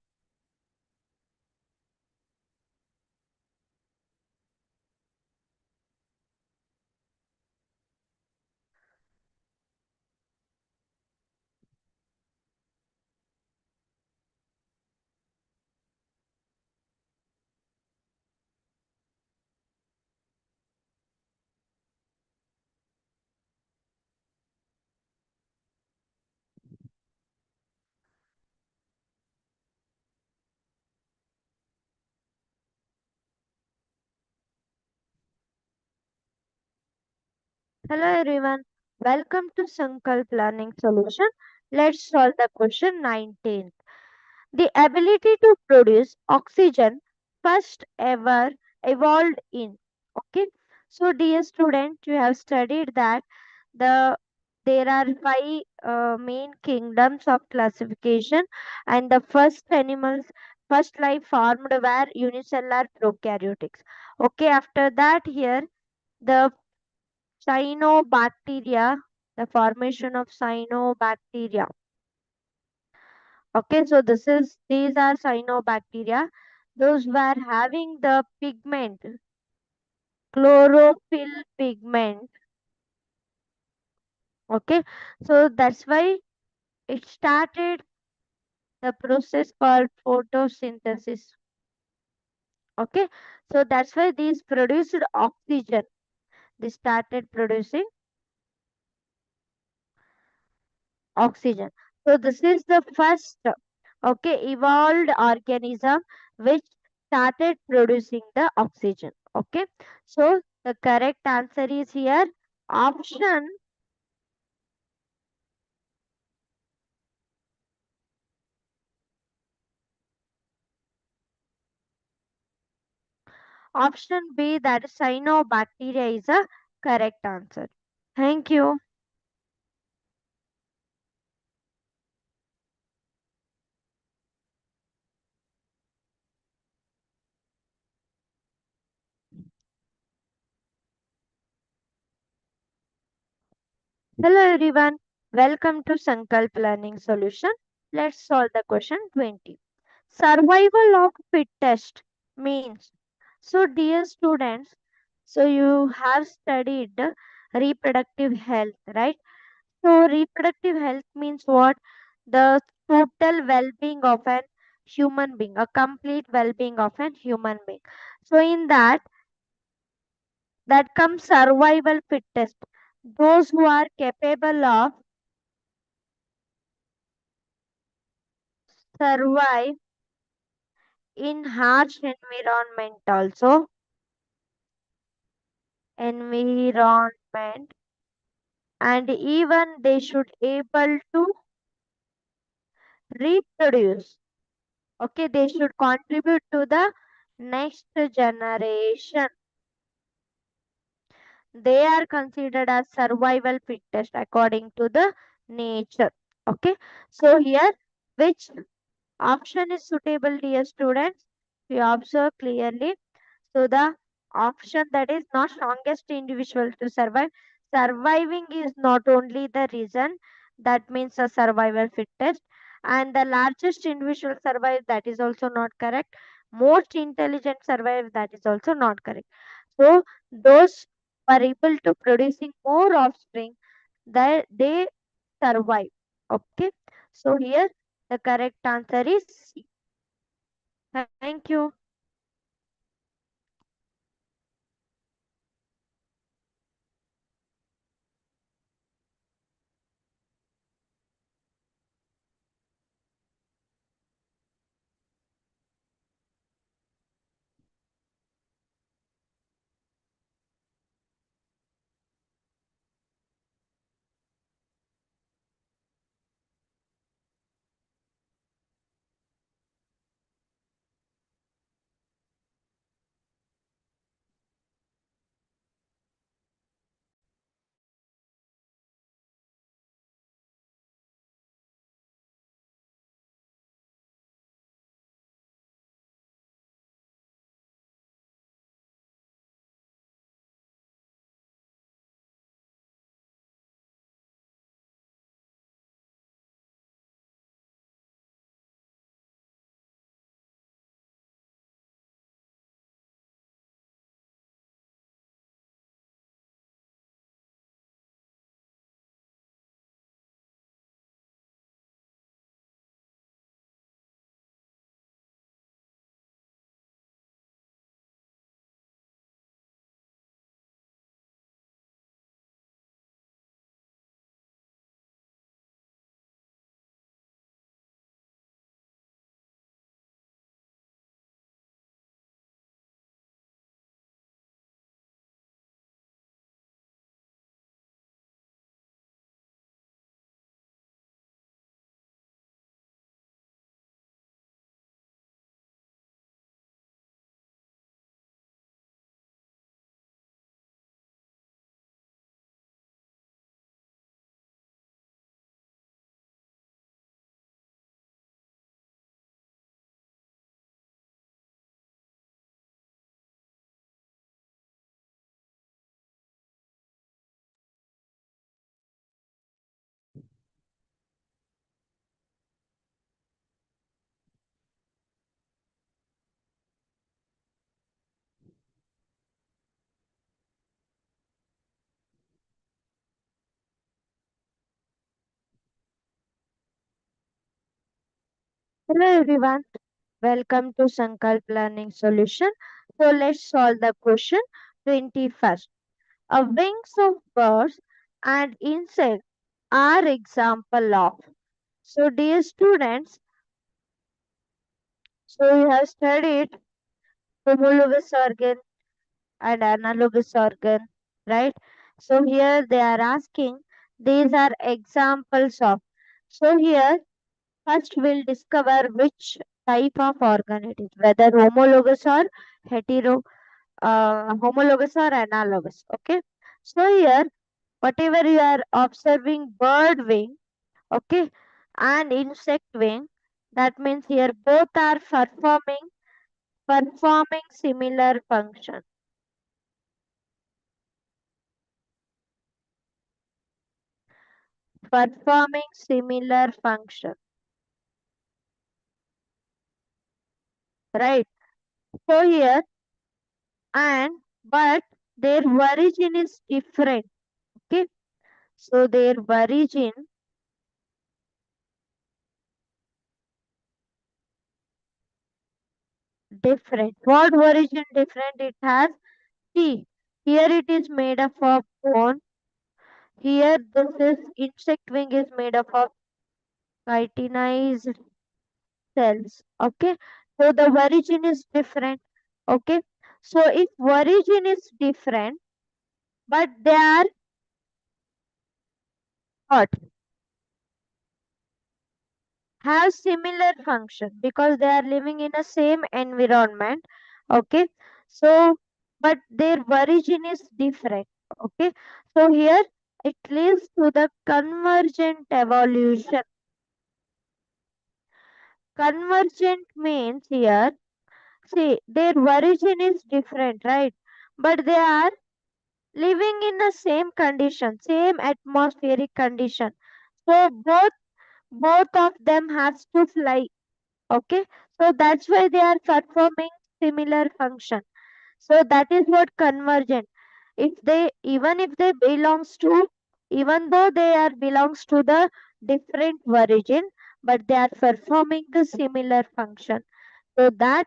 Hello everyone. Welcome to Sankalp Learning Solution. Let's solve the question 19. The ability to produce oxygen first ever evolved in. Okay. So dear student, you have studied that the there are five main kingdoms of classification, and the first life formed were unicellular prokaryotics. Okay, after that here the cyanobacteria, the formation of cyanobacteria. Okay, so these are cyanobacteria. Those were having the pigment, chlorophyll pigment. Okay, so that's why it started the process called photosynthesis. Okay, so that's why these produced oxygen. They started producing oxygen. So this is the first, okay, evolved organism which started producing the oxygen. Okay, so the correct answer is here option option B, that is cyanobacteria, is a correct answer. Thank you. Hello everyone. Welcome to Sankalp Learning Solution. Let's solve the question 20. Survival of fittest means. So, dear students, so you have studied reproductive health, right? So, reproductive health means what? The total well being of an human being, a complete well being of an human being. So, in that comes survival fittest. Those who are capable of survive in harsh environment also environment, and even they should able to reproduce. Okay, they should contribute to the next generation. They are considered as survival fittest according to the nature. Okay, so here which option is suitable, dear students? You observe clearly. So the option that is not strongest individual to survive. Surviving is not only the reason, that means a survival fittest, and the largest individual survive, that is also not correct. Most intelligent survive, that is also not correct. So those who are able to producing more offspring, that they survive. Okay. So here the correct answer is C. Thank you. Hello everyone. Welcome to Sankalp Learning Solution. So let's solve the question 21st. A wings of birds and insects are example of. So dear students, so you have studied homologous organ and analogous organ, right? So here they are asking, these are examples of. So here first we'll discover which type of organ it is, whether homologous or hetero, homologous or analogous. Okay. So here, whatever you are observing bird wing, okay, and insect wing, that means here both are performing similar function. Performing similar function. Right. So here and but their origin is different. Okay, so their origin different. What origin different it has? See, here it is made up of bone. Here this is insect wing is made up of chitinized cells. Okay, so the origin is different. Okay, so if origin is different, but they are what have similar function because they are living in the same environment. Okay, so but their origin is different. Okay, so here it leads to the convergent evolution. Convergent means here, see, their origin is different, right? But they are living in the same condition, same atmospheric condition. So both of them has to fly. Okay, so that's why they are performing similar function. So that is what convergent. If they even if they belongs to even though they are belongs to the different origin, but they are performing the similar function. So that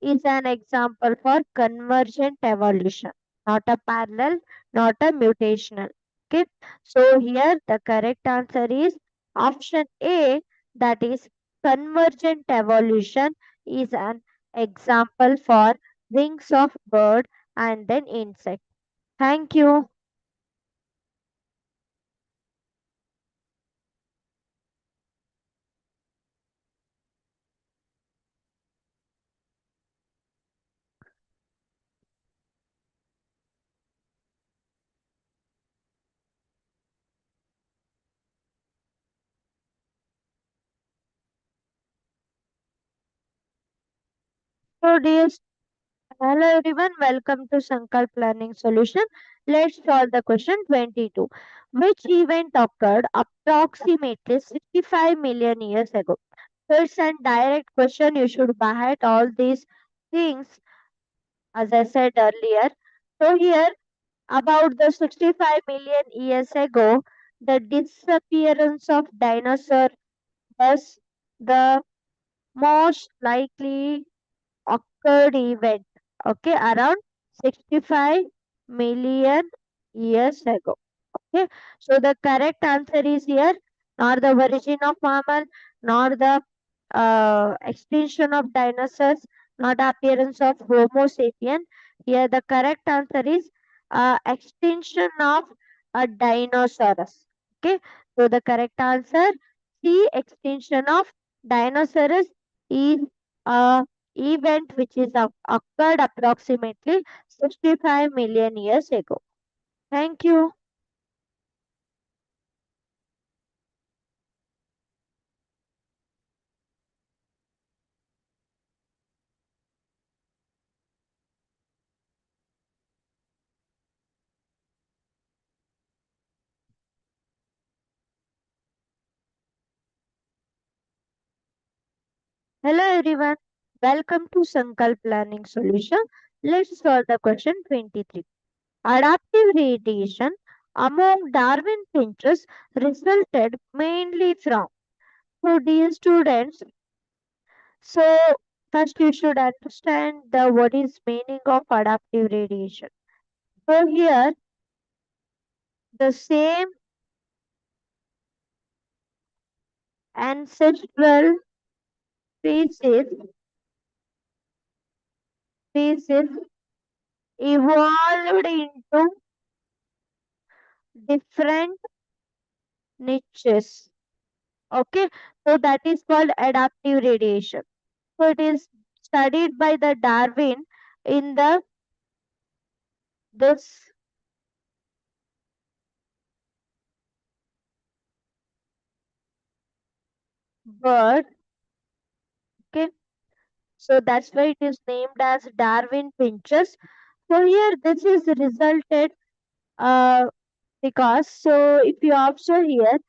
is an example for convergent evolution, not a parallel, not a mutational. Okay, so here the correct answer is option A, that is convergent evolution is an example for wings of bird and then insect. Thank you. So dear, hello everyone, welcome to Sankalp Learning Solution. Let's solve the question 22. Which event occurred approximately 65 million years ago? So it's a direct question. You should buy it all these things as I said earlier. So here about the 65 million years ago, the disappearance of dinosaur was the most likely occurred event. Okay, around 65 million years ago. Okay, so the correct answer is here, not the origin of mammal, nor the extinction of dinosaurs, not the appearance of Homo sapien. Here the correct answer is extinction of a dinosaurus. Okay, so the correct answer C, extinction of dinosaurs is a event which is occurred approximately 65 million years ago. Thank you. Hello everyone. Welcome to Sankalp Learning Solution. Let's solve the question 23. Adaptive radiation among Darwin finches resulted mainly from. So dear students, so first you should understand the what is meaning of adaptive radiation. So here the same ancestral species evolved into different niches. Okay, so that is called adaptive radiation. So it is studied by the Darwin in the this bird. Okay, so that's why it is named as Darwin finches. So here this is resulted uh because so if you observe here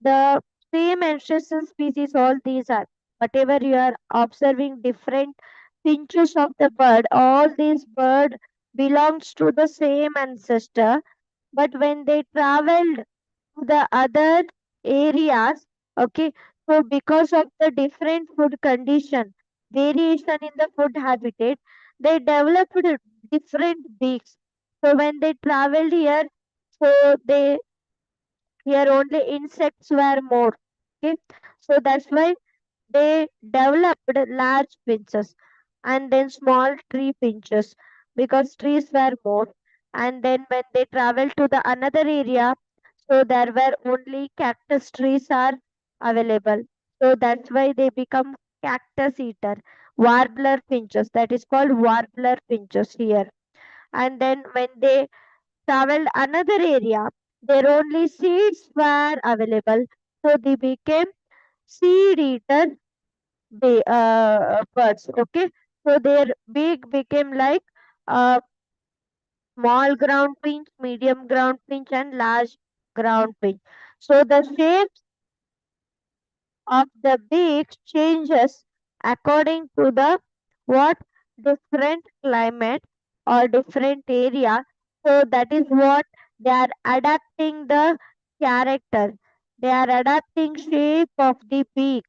the same ancestral species all these are whatever you are observing different pinches of the bird. All these bird belongs to the same ancestor, but when they traveled to the other areas, okay, so because of the different food condition, variation in the food habitat, they developed different beaks. So when they traveled here, so they here only insects were more. Okay, so that's why they developed large pinches and then small tree pinches because trees were more. And then when they traveled to the another area, so there were only cactus trees are available. So that's why they become cactus eater, warbler pinches. That is called warbler pinches here. And then when they traveled another area, their only seeds were available. So they became seed eater birds. Okay, so their beak became like small ground pinch, medium ground pinch, and large ground pinch. So the shapes of the beak changes according to the what different climate or different area. So that is what they are adapting the character. They are adapting shape of the beak,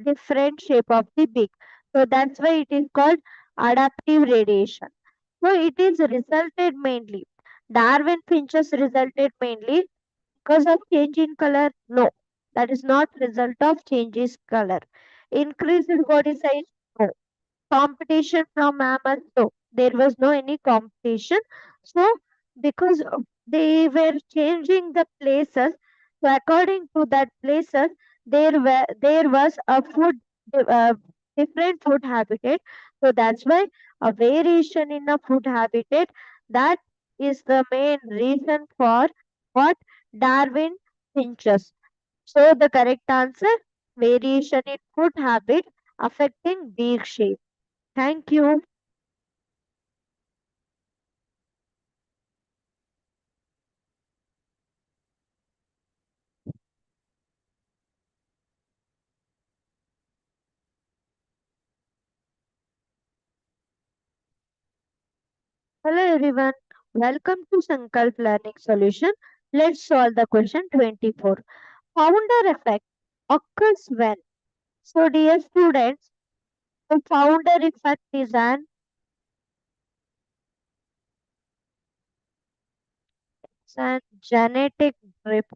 different shape of the beak. So that's why it is called adaptive radiation. So it is resulted mainly. Darwin finches resulted mainly because of change in color. No, that is not result of change in color. Increased body size. No. Competition from mammals. No, there was no any competition. So because they were changing the places, so according to that places, there was a food uh, different food habitat. So that's why a variation in a food habitat, that is the main reason for what Darwin finches. So the correct answer, variation in food habit affecting beak shape. Thank you. Hello everyone. Welcome to Sankalp Learning Solution. Let's solve the question 24. Founder effect occurs when? So dear students, the founder effect is an genetic drift,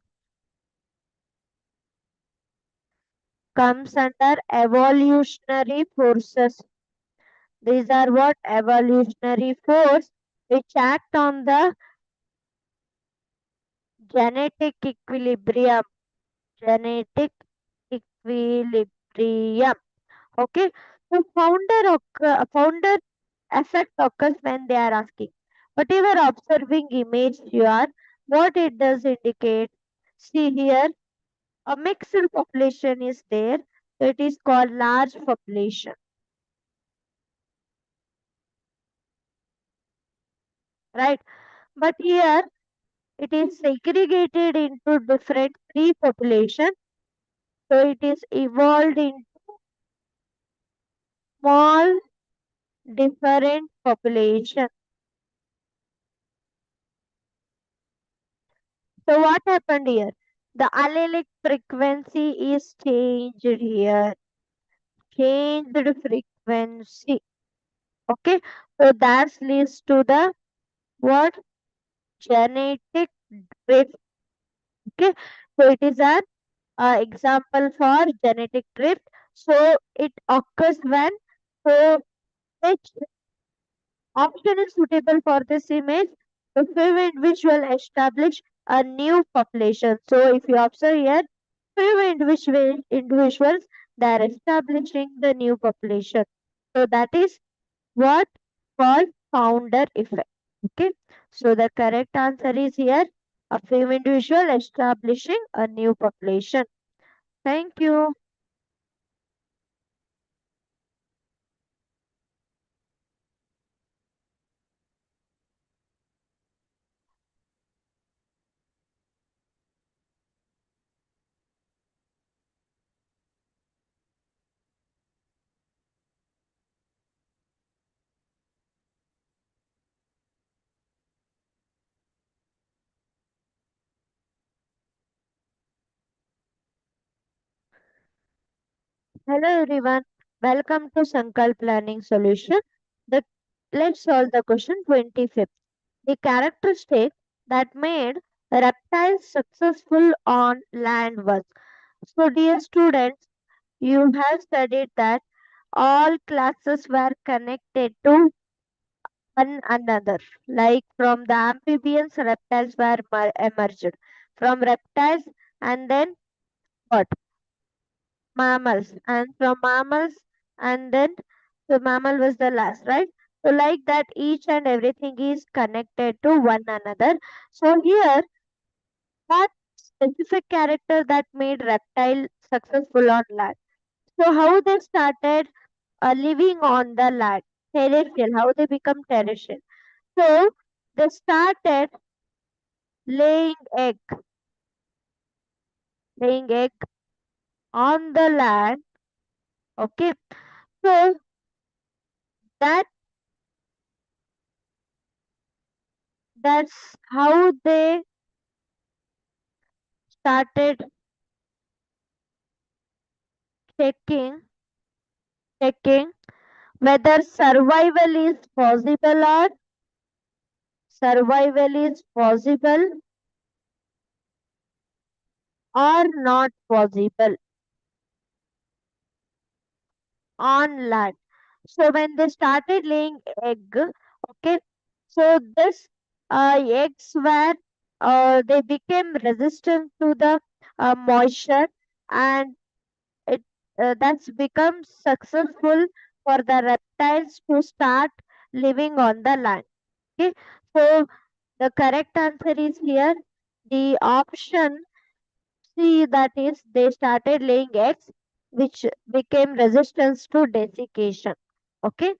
comes under evolutionary forces. These are what evolutionary force which act on the genetic equilibrium. Genetic equilibrium. Okay. So founder effect occurs when they are asking. Whatever observing image you are, what it does indicate. See here, a mixed population is there. So it is called large population, right? But here it is segregated into different three population. So it is evolved in small different population. So what happened here? The allelic frequency is changed here. Changed frequency. Okay. So that leads to the what? Genetic drift. Okay. So it is an example for genetic drift. So it occurs when, so which option is suitable for this image? The few individual establish a new population. So if you observe here, few individuals, they are establishing the new population. So that is what called founder effect. Okay. So the correct answer is here, a few individual establishing a new population. Thank you. Hello everyone, welcome to Sankalp Learning Solution. The, let's solve the question 25th. The characteristic that made reptiles successful on land was. So dear students, you have studied that all classes were connected to one another. Like from the amphibians, reptiles were emerged. From reptiles and then what? Mammals, and from mammals, and then the mammal was the last, right? So like that, each and everything is connected to one another. So here, what specific character that made reptile successful on land? So how they started living on the land, terrestrial, how they become terrestrial? So they started laying egg, laying egg on the land. Okay, so that that's how they started checking checking whether survival is possible or not possible on land. So when they started laying egg, okay, so this eggs were they became resistant to the moisture, and it that's become successful for the reptiles to start living on the land. Okay, so the correct answer is here the option C, that is they started laying eggs which became resistant to desiccation. Okay,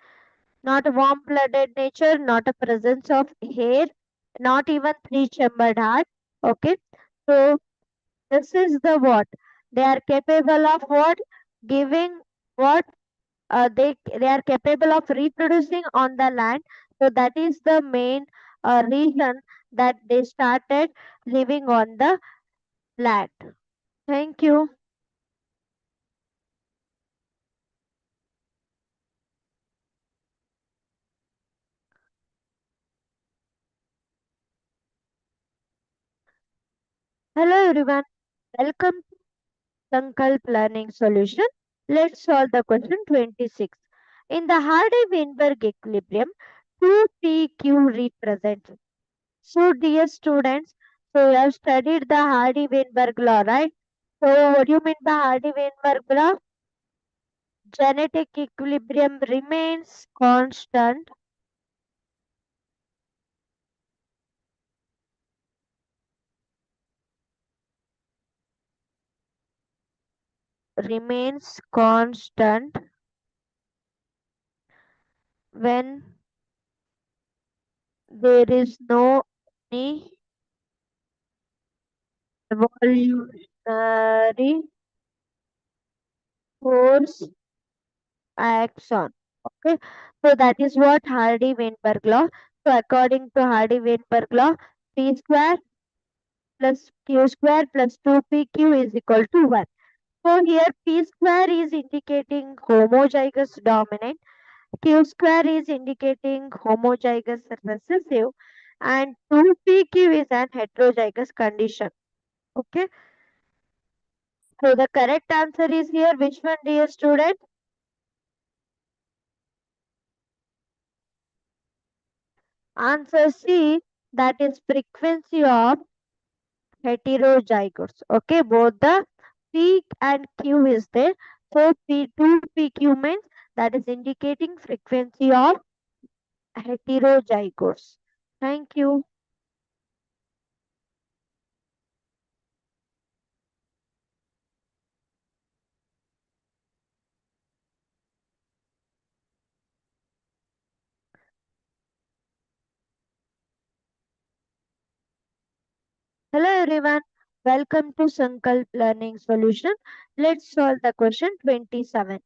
not a warm blooded nature, not a presence of hair, not even three chambered heart. Okay, so this is the what they are capable of what giving what they are capable of reproducing on the land. So that is the main reason that they started living on the land. Thank you. Hello everyone, welcome to Sankalp Learning Solution. Let's solve the question 26. In the Hardy-Weinberg equilibrium, 2pq represents. So dear students, so you have studied the Hardy-Weinberg law, right? So what do you mean by Hardy-Weinberg law? Genetic equilibrium remains constant when there is no any evolutionary force acts on. Okay, so that is what Hardy-Weinberg law. So according to Hardy-Weinberg law, p square plus q square plus 2pq is equal to 1. So here p square is indicating homozygous dominant, q square is indicating homozygous recessive, and 2pq is an heterozygous condition. Okay, so the correct answer is here. Which one, dear student? Answer C, that is frequency of heterozygotes. Okay, both the P and Q is there. So P2 PQ means that is indicating frequency of heterozygotes. Thank you. Hello everyone. Welcome to Sankalp Learning Solution. Let's solve the question 27.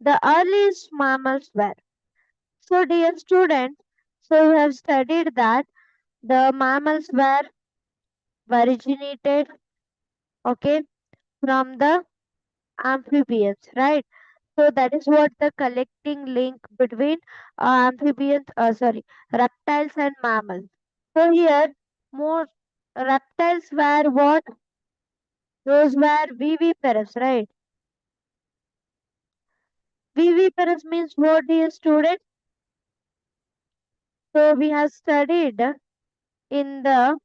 The earliest mammals were. So dear students, so you have studied that the mammals were originated, okay, from the amphibians, right? So that is what the collecting link between amphibians, reptiles and mammals. So here, more reptiles were what? Those were viviparous, right? Viviparous means what, dear student? So we have studied in the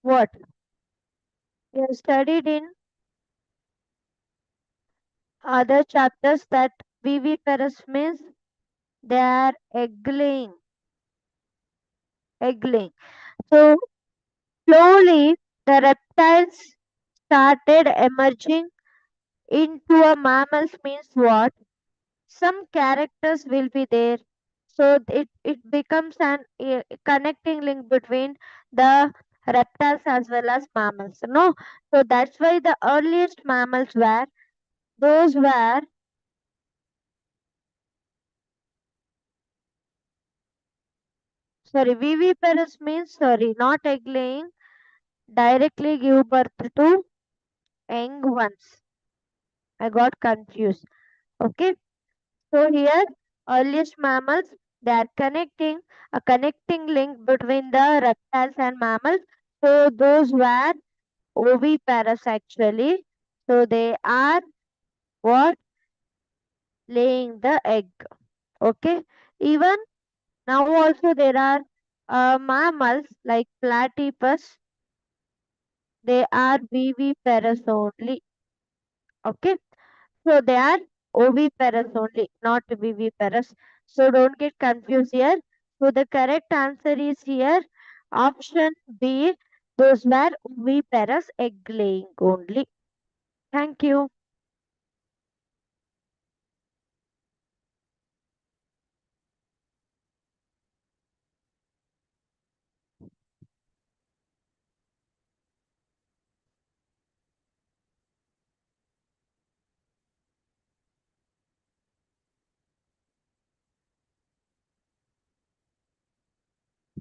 what? We have studied in other chapters that viviparous means they are egg laying. So slowly the reptiles started emerging into a mammals means what? Some characters will be there. So it becomes an connecting link between the reptiles as well as mammals. No, so that's why the earliest mammals were those were sorry viviparous means sorry not egg laying directly give birth to young ones. I got confused. Okay, so here earliest mammals they are connecting a connecting link between the reptiles and mammals. So those were oviparous actually. So they are what laying the egg. Okay. Even now also there are mammals like platypus. They are viviparous only. Okay. So they are oviparous only, not viviparous. So don't get confused here. So the correct answer is here option B. Those were oviparous egg laying only. Thank you.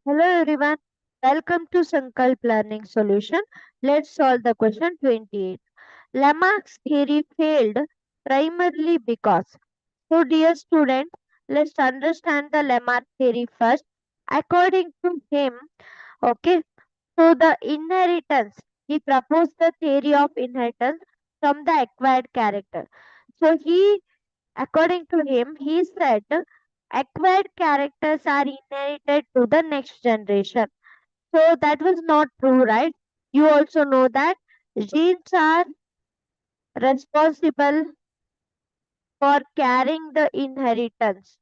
Hello everyone. Welcome to Sankalp Learning Solution. Let's solve the question 28. Lamarck's theory failed primarily because. So dear student, let's understand the Lamarck theory first. According to him, okay, so the inheritance, he proposed the theory of inheritance from the acquired character. So according to him, he said acquired characters are inherited to the next generation. So that was not true, right? You also know that genes are responsible for carrying the inheritance.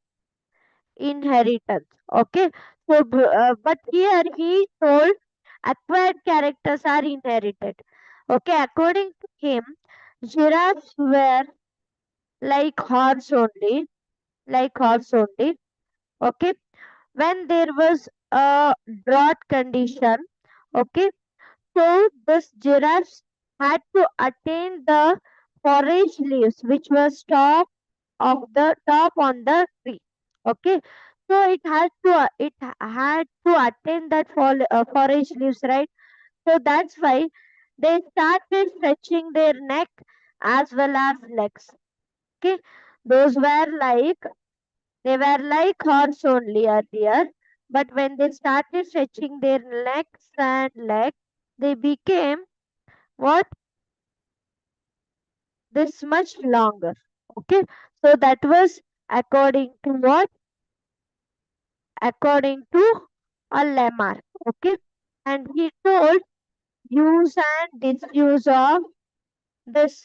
Okay. So, but here he told acquired characters are inherited. Okay. According to him, giraffes were like horse only, like horse only. Okay. When there was a drought condition, okay, so this giraffes had to attain the forage leaves, which was top on the tree. Okay, so it had to attain that forage leaves, right? So that's why they started stretching their neck as well as legs. Okay, those were like they were like horse only earlier, but when they started stretching their necks and legs, they became what this much longer. Okay, so that was according to what? According to a lemma. Okay, and he told use and disuse of this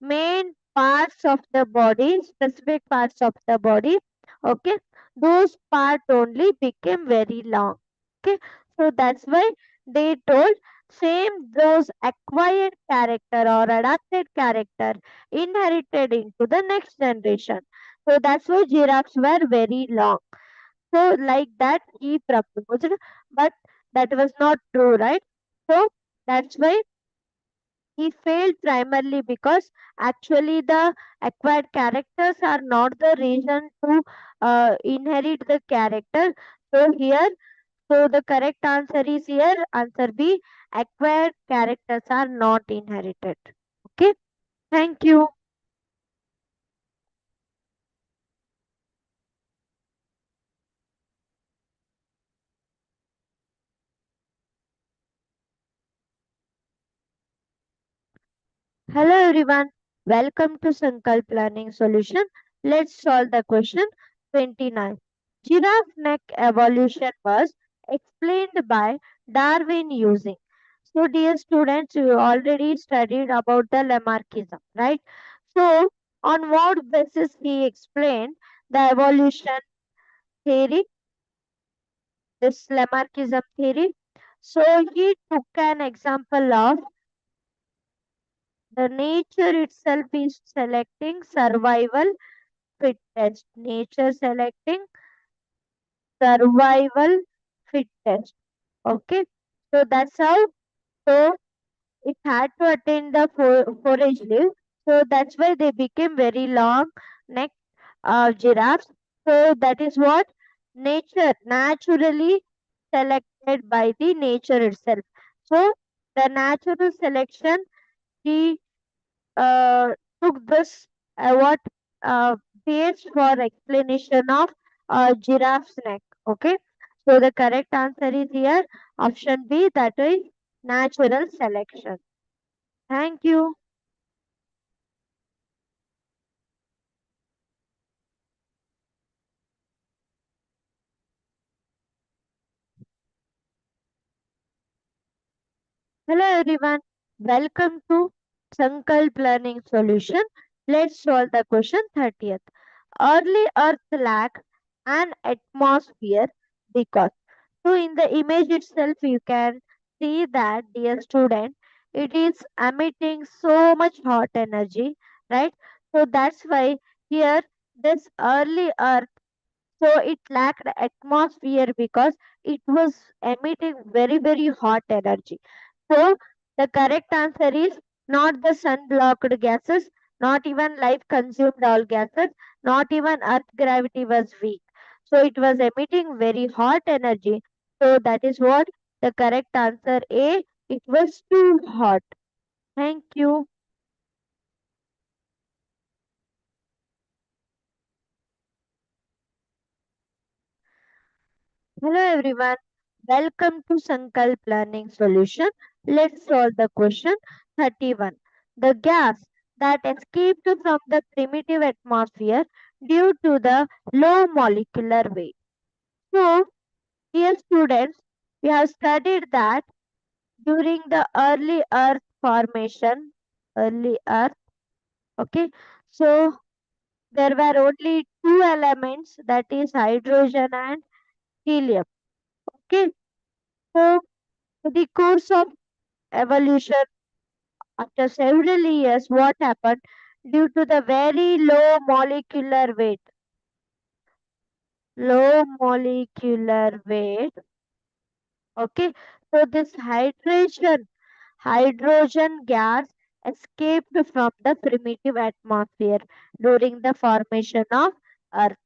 main parts of the body, specific parts of the body. Okay, those part only became very long. Okay, so that's why they told same those acquired character or adapted character inherited into the next generation. So that's why giraffes were very long. So like that he proposed, but that was not true, right? So that's why he failed primarily because actually the acquired characters are not the reason to inherit the character. So here, so the correct answer is here, answer B, acquired characters are not inherited. Okay, thank you. Hello everyone, welcome to Sankalp Learning Solution. Let's solve the question 29. Giraffe neck evolution was explained by Darwin using. So dear students, you already studied about the Lamarckism, right? So on what basis he explained the evolution theory, this Lamarckism theory? So he took an example of the nature itself is selecting survival fittest. Nature selecting survival fittest. Okay. So that's how. So it had to attain the forage leaf. So that's why they became very long neck giraffes. So that is what nature naturally selected by the nature itself. So the natural selection, he uh, took this what uh, base for explanation of giraffe's neck. Okay, so the correct answer is here option B, that is natural selection. Thank you. Hello everyone, welcome to Sankalp Learning Solution. Let's solve the question 30th. Early Earth lacked an atmosphere because. So in the image itself, you can see that, dear student, it is emitting so much hot energy, right? So that's why here this early Earth, so it lacked atmosphere because it was emitting very, very hot energy. So the correct answer is not the sun blocked gases, not even life consumed all gases, not even Earth gravity was weak. So it was emitting very hot energy. So that is what the correct answer A. It was too hot. Thank you. Hello everyone. Welcome to Sankalp Learning Solution. Let's solve the question 31. The gas that escaped from the primitive atmosphere due to the low molecular weight. So, dear students, we have studied that during the early Earth formation, early Earth, okay, so there were only two elements, that is hydrogen and helium. Okay, so the course of evolution, after several years, what happened due to the very low molecular weight. Okay, so this hydrogen gas escaped from the primitive atmosphere during the formation of Earth.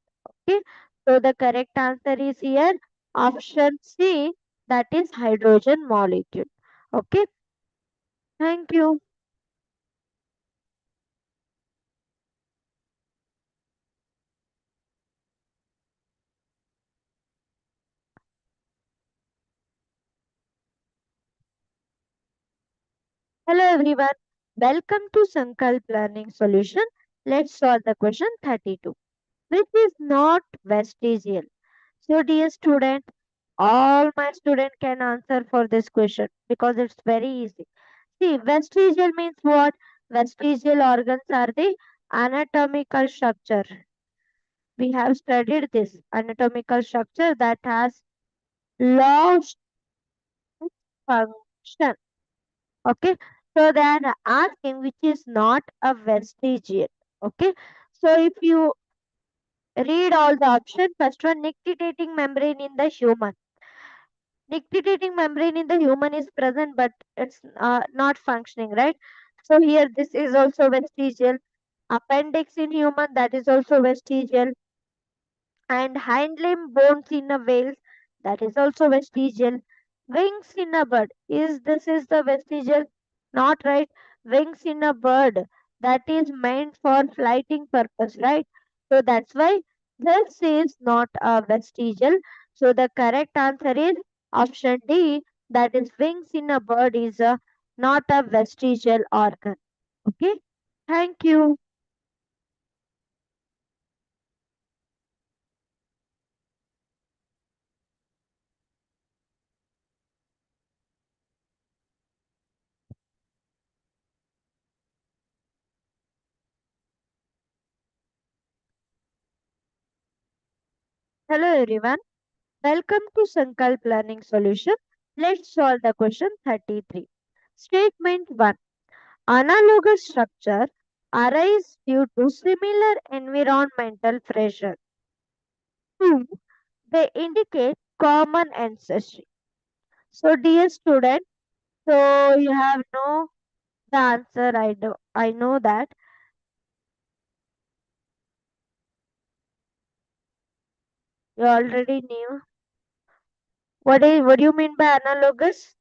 Okay, so the correct answer is here option C, that is hydrogen molecule. Okay, thank you. Hello everyone, welcome to Sankalp Learning Solution. Let's solve the question 32, which is not vestigial. So dear student, all my student can answer for this question because it's very easy. See, vestigial means what? Vestigial organs are the anatomical structure. We have studied this anatomical structure that has lost its function. Okay, so they are asking which is not a vestigial. Okay, so if you read all the options, first one, nictitating membrane in the human. Nictitating membrane in the human is present, but it's not functioning, right? So here this is also vestigial. Appendix in human, that is also vestigial. And hind limb bones in a whale, that is also vestigial. Wings in a bird, is this is the vestigial? Not right. Wings in a bird, that is meant for flighting purpose, right? So that's why this is not a vestigial. So the correct answer is option D, that is wings in a bird is a not a vestigial organ. Okay. Thank you. Hello everyone. Welcome to Sankalp Learning Solution. Let's solve the question 33. Statement 1. Analogous structure arise due to similar environmental pressure. 2. They indicate common ancestry. So dear student, so you have know the answer. I know that you already knew. What do you mean by analogous?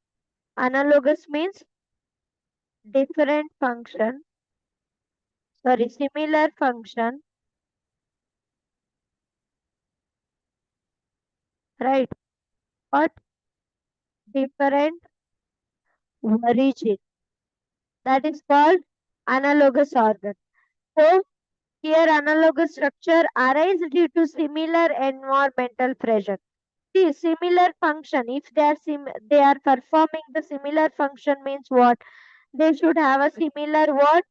Analogous means different function, sorry, similar function, right? But different origin. That is called analogous organ. So here analogous structure arise due to similar environmental pressure. See, similar function. If they are performing the similar function means what? They should have a similar what?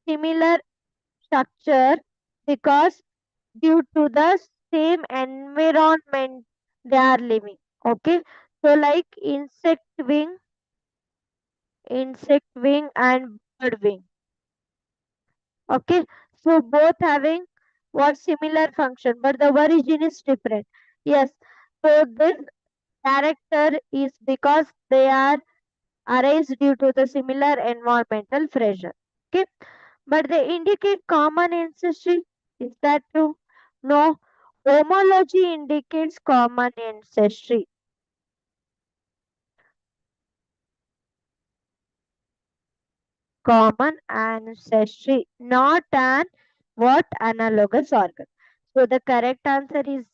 Similar structure because due to the same environment they are living. Okay. So like insect wing and bird wing. Okay. So both having what similar function, but the origin is different. Yes. So this character is because they are arise due to the similar environmental pressure. Okay. But they indicate common ancestry. Is that true? No. Homology indicates common ancestry. Common ancestry, not an what analogous organ. So the correct answer is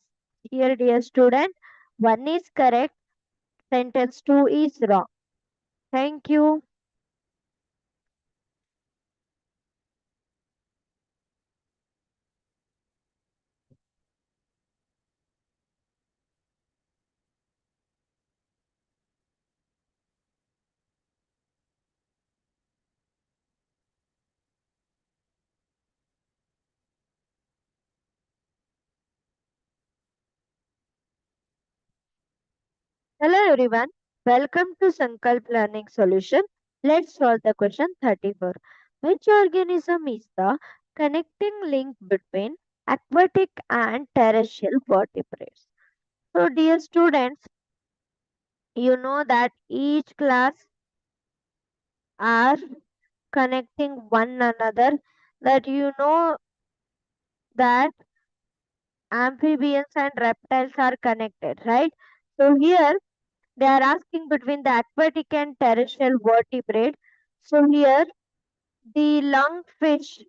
here, dear student. One is correct. Sentence two is wrong. Thank you. Hello everyone. Welcome to Sankalp Learning Solution. Let's solve the question 34. Which organism is the connecting link between aquatic and terrestrial vertebrates? So dear students, you know that each class are connecting one another, that you know that amphibians and reptiles are connected, right? So here they are asking between the aquatic and terrestrial vertebrate. So here the lungfish,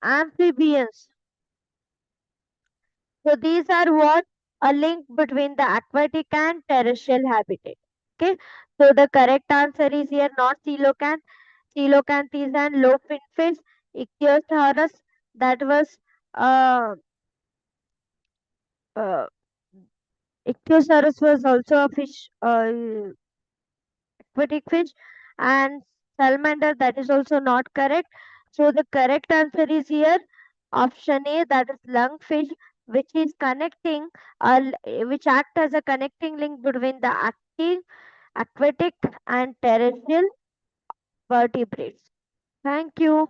amphibians. So these are what? A link between the aquatic and terrestrial habitat. Okay. So the correct answer is here not coelacanth. Coelacanth is an low fin fish. Ichthyosaurus, that was uh, uh, Ichthyosaurus was also a fish, aquatic fish, and salamander, that is also not correct. So the correct answer is here option A, that is lungfish, which is connecting, which act as a connecting link between the active, aquatic, and terrestrial vertebrates. Thank you.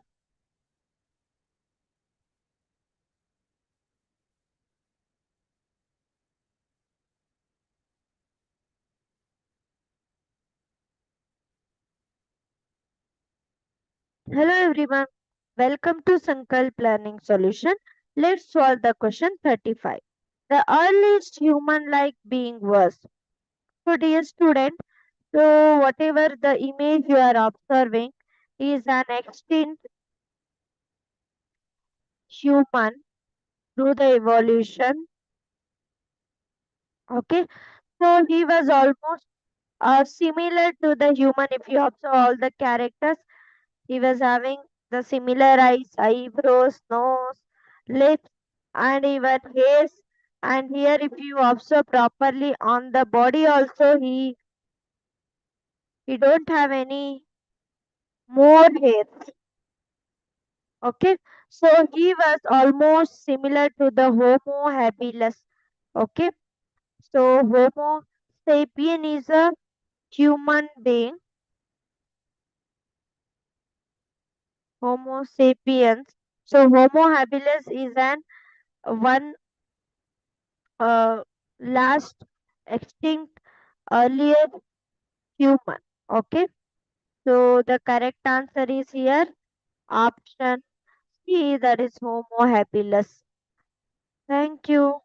Hello everyone. Welcome to Sankalp Learning Solution. Let's solve the question 35. The earliest human-like being was. So dear student, so whatever the image you are observing is an extinct human through the evolution. Okay. So he was almost similar to the human. If you observe all the characters, he was having the similar eyes, eyebrows, nose, lips, and even hairs. And here, if you observe properly on the body also, he don't have any more hairs. Okay, so he was almost similar to the Homo habilis. Okay, so Homo sapien is a human being. Homo sapiens. So Homo habilis is an one last extinct earlier human. Okay, so the correct answer is here option C, that is Homo habilis. Thank you.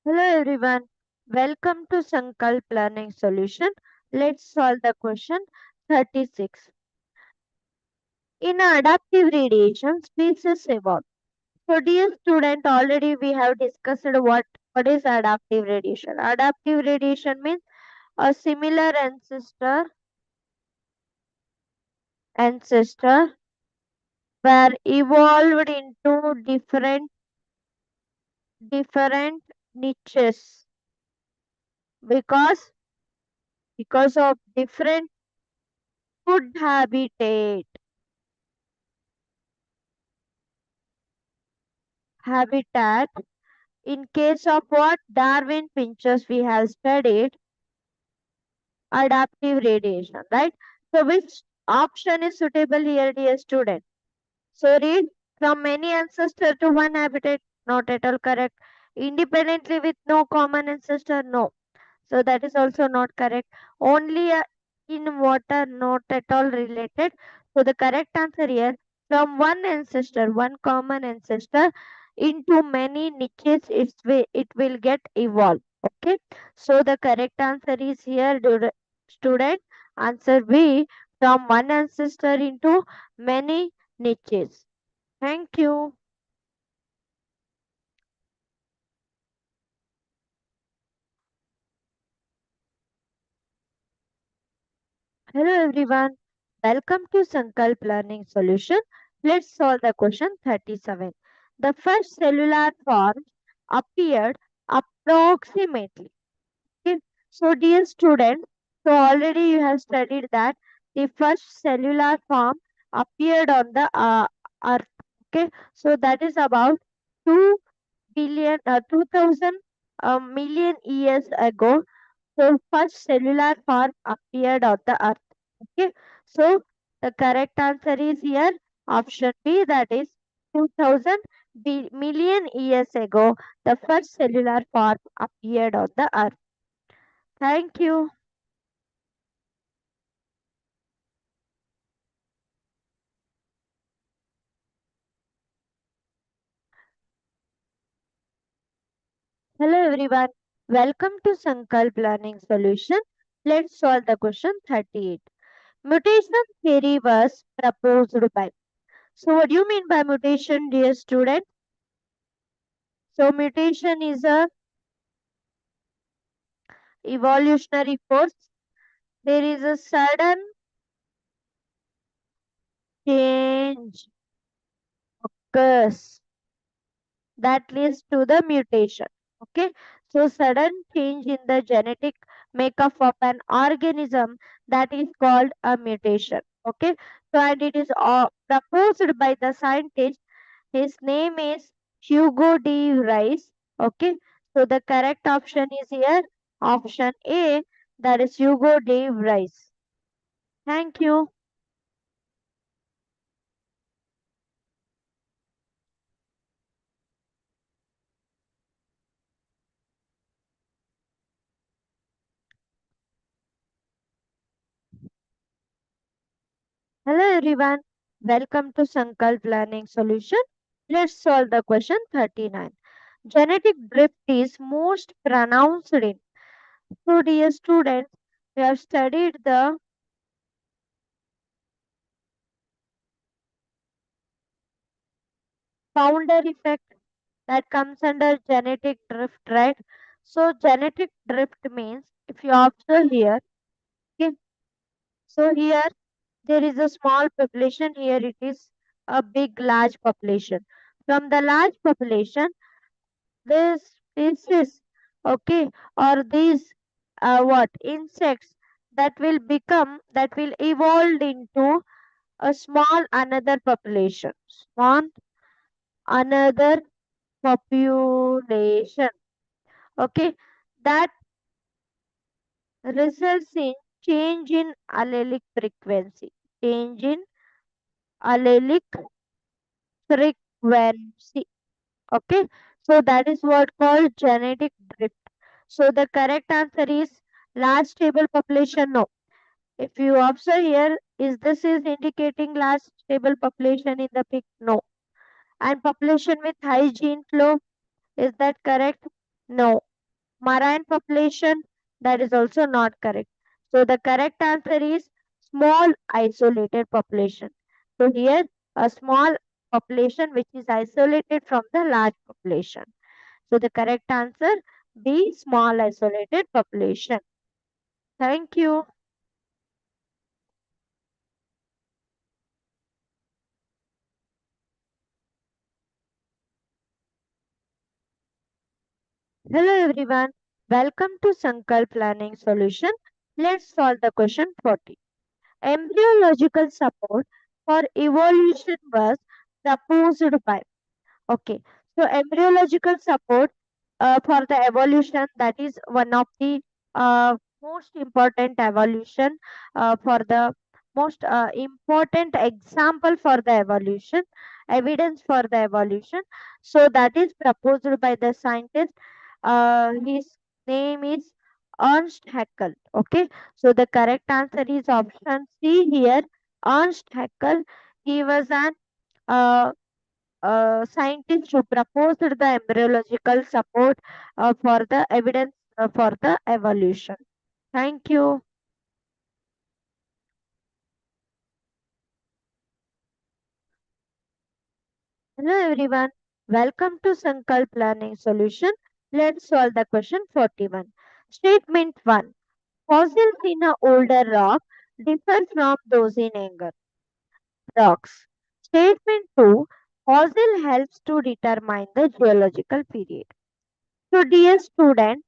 Hello everyone. Welcome to Sankalp Learning Solution. Let's solve the question 36. In adaptive radiation, species evolve. So, dear student, already we have discussed what is adaptive radiation. Adaptive radiation means a similar ancestor were evolved into different niches because of different food habitat. In case of what Darwin Finches we have studied adaptive radiation, right? So which option is suitable here, dear student? So read from many ancestor to one habitat, not at all correct. Independently with no common ancestor, no. So that is also not correct. Only in water, not at all related. So the correct answer here, from one ancestor, one common ancestor into many niches, it will get evolved. Okay. So the correct answer is here, student. Answer B, from one ancestor into many niches. Thank you. Hello everyone. Welcome to Sankalp Learning Solution. Let's solve the question 37. The first cellular form appeared approximately. Okay. So dear students, so already you have studied that the first cellular form appeared on the earth. Okay. So that is about 2 billion, 2000 million years ago. So first cellular form appeared on the earth. Okay. So the correct answer is here option B, that is 2000 million years ago the first cellular form appeared on the earth. Thank you. Hello everyone. Welcome to Sankalp Learning Solution. Let's solve the question 38. Mutation theory was proposed by. So what do you mean by mutation, dear student? So mutation is a evolutionary force. There is a sudden change occurs that leads to the mutation. Okay, so sudden change in the genetic makeup of an organism, that is called a mutation. Okay, so and it is proposed by the scientist. His name is Hugo de Rice. Okay, so the correct option is here option A, that is Hugo de Rice. Thank you. Hello everyone. Welcome to Sankalp Learning Solution. Let's solve the question 39. Genetic drift is most pronounced in. So dear students, we have studied the founder effect that comes under genetic drift, right? So genetic drift means if you observe here, okay, so here there is a small population, here it is a big large population. From the large population, this species, okay, or these what insects that will evolve into a small another population, small another population, okay, that results in change in allelic frequency, change in allelic frequency, okay. So that is what called genetic drift. So the correct answer is large stable population. No, if you observe here, is this is indicating large stable population in the pic? No. And population with high gene flow, is that correct? No. Marine population, that is also not correct. So the correct answer is small isolated population. So here a small population which is isolated from the large population. So the correct answer B, small isolated population. Thank you. Hello everyone. Welcome to Sankalp Planning Solution. Let's solve the question 40. Embryological support for evolution was proposed by. Okay, so embryological support for the evolution, that is one of the most important evolution for the most important example for the evolution, evidence for the evolution. So that is proposed by the scientist. His name is Ernst Haeckel. Okay, so the correct answer is option C here. Ernst Haeckel. He was an uh, scientists who proposed the embryological support for the evidence for the evolution. Thank you. Hello everyone. Welcome to Sankalp Learning Solution. Let's solve the question 41. Statement 1. Fossils in a older rock differ from those in younger rocks. Statement 2. Fossil helps to determine the geological period. So dear student,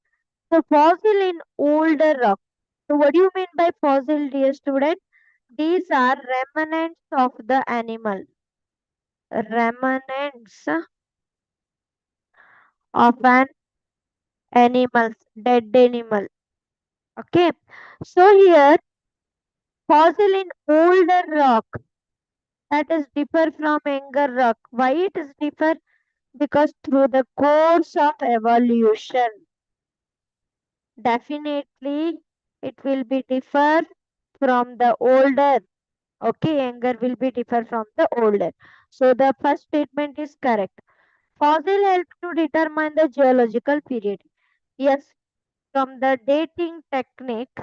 the fossil in older rock. So what do you mean by fossil, dear student? These are remnants of the animal. Remnants of an animal, dead animal. Okay. So here, fossil in older rock, that is differ from younger rock. Why it is differ? Because through the course of evolution, definitely it will be differ from the older. Okay, younger will be differ from the older. So the first statement is correct. Fossil help to determine the geological period. Yes, from the dating technique,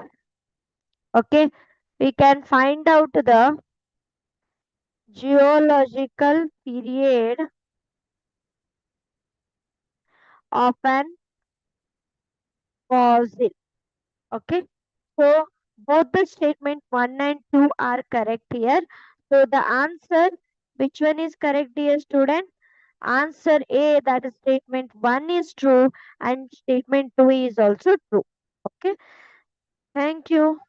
okay, we can find out the geological period of an fossil. Okay, so both the statement 1 and 2 are correct here. So the answer, which one is correct, dear student? Answer A, that is statement 1 is true and statement 2 is also true. Okay, thank you.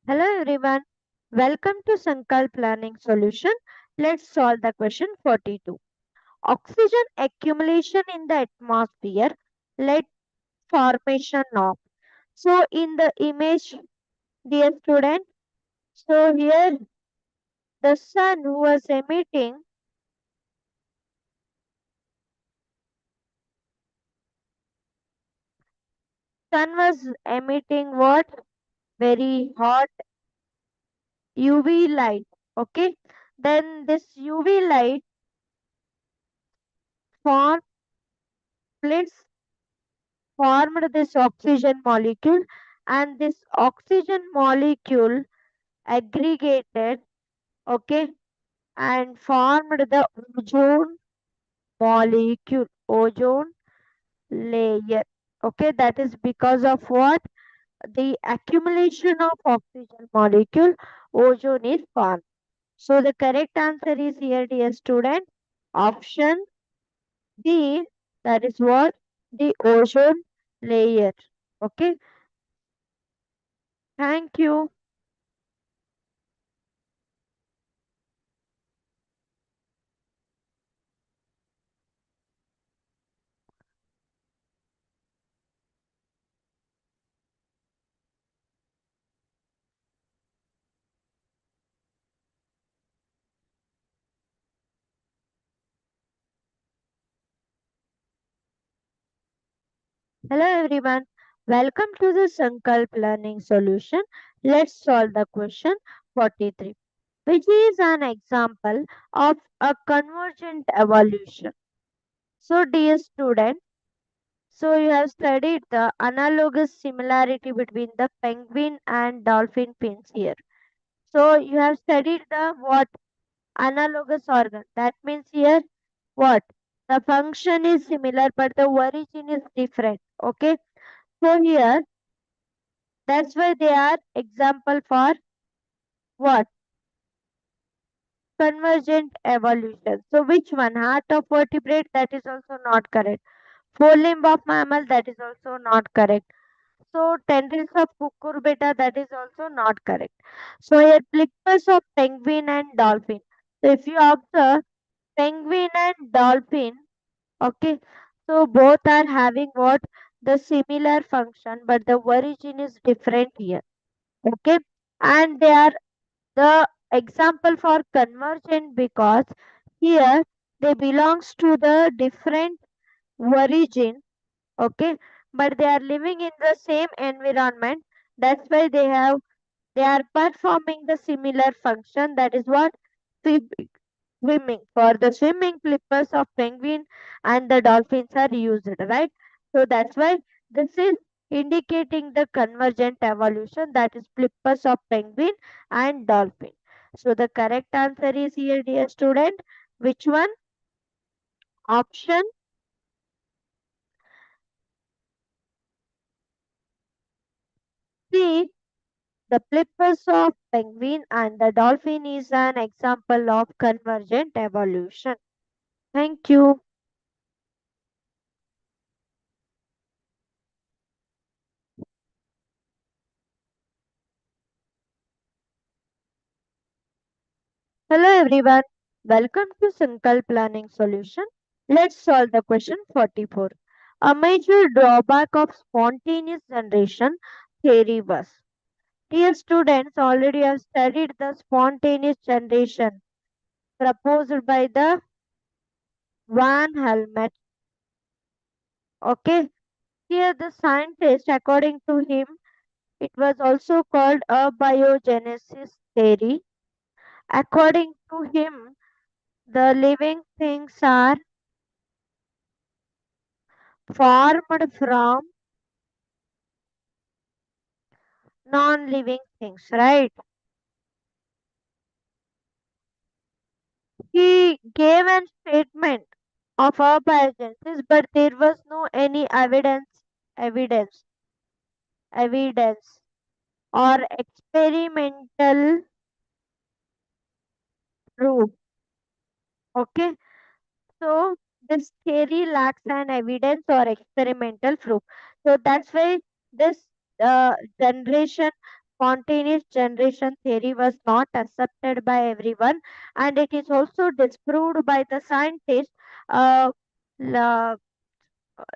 Hello everyone. Welcome to Sankal Planning Solution. Let's solve the question 42. Oxygen accumulation in the atmosphere led formation of. So in the image, dear student, so here the sun was emitting, sun was emitting what? Very hot UV light. Okay, then this UV light form splits formed this oxygen molecule, and this oxygen molecule aggregated, okay, and formed the ozone molecule, ozone layer. Okay, that is because of what? The accumulation of oxygen molecule, ozone is formed. So the correct answer is here, dear student, option B, that is what? The ozone layer. Okay, thank you. Hello everyone. Welcome to the Sankalp Learning Solution. Let's solve the question 43, which is an example of a convergent evolution. So dear student, so you have studied the analogous similarity between the penguin and dolphin fins here. So you have studied the what? Analogous organ. That means here what? The function is similar but the origin is different. Okay. So here that's why they are example for what? Convergent evolution. So which one? Heart of vertebrate, that is also not correct. Forelimb of mammal, that is also not correct. So tendrils of cucurbita, that is also not correct. So here flippers of penguin and dolphin. So if you observe penguin and dolphin, okay, so both are having what? The similar function, but the origin is different here. Okay, and they are the example for convergent because here they belongs to the different origin, okay, but they are living in the same environment. That's why they are performing the similar function, that is what? Swimming. For the swimming, flippers of penguin and the dolphins are used, right? So that's why this is indicating the convergent evolution, that is flippers of penguin and dolphin. So the correct answer is here, dear student. Which one? Option C. The flippers of penguin and the dolphin is an example of convergent evolution. Thank you. Hello everyone. Welcome to Simple Planning Solution. Let's solve the question 44. A major drawback of spontaneous generation theory was. Dear students, already have studied the spontaneous generation proposed by the Van Helmont. Okay. Here the scientist, according to him, it was also called a biogenesis theory. According to him, the living things are formed from non-living things, right? He gave a statement of abiogenesis, but there was no any evidence, evidence, or experimental proof. Okay, so this theory lacks an evidence or experimental proof. So that's why this generation, spontaneous generation theory was not accepted by everyone, and it is also disproved by the scientist uh, La-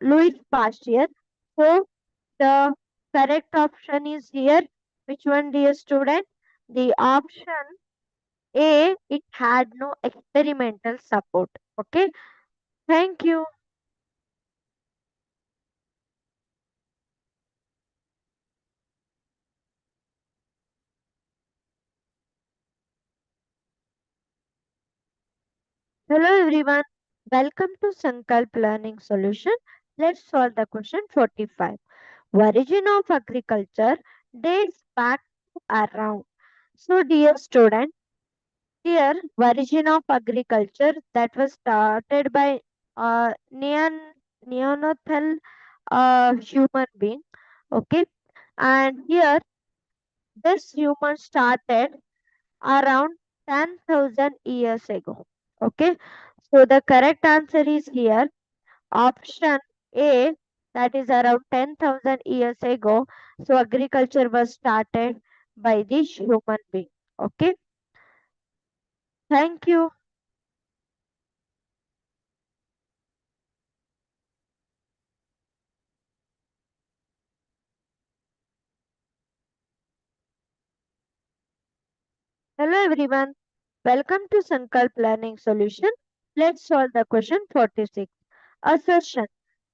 Louis Pasteur. So the correct option is here. Which one, dear student? The option A, it had no experimental support. Okay, thank you. Hello everyone, welcome to Sankalp Learning Solution. Let's solve the question 45. Origin of agriculture dates back around. So dear student, here origin of agriculture that was started by neanderthal human being. Okay, and here this human started around 10,000 years ago. Okay, so the correct answer is here option A, that is around 10,000 years ago. So agriculture was started by the human being. Okay, thank you. Hello everyone, welcome to Sankalp Learning Solution. Let's solve the question 46. Assertion: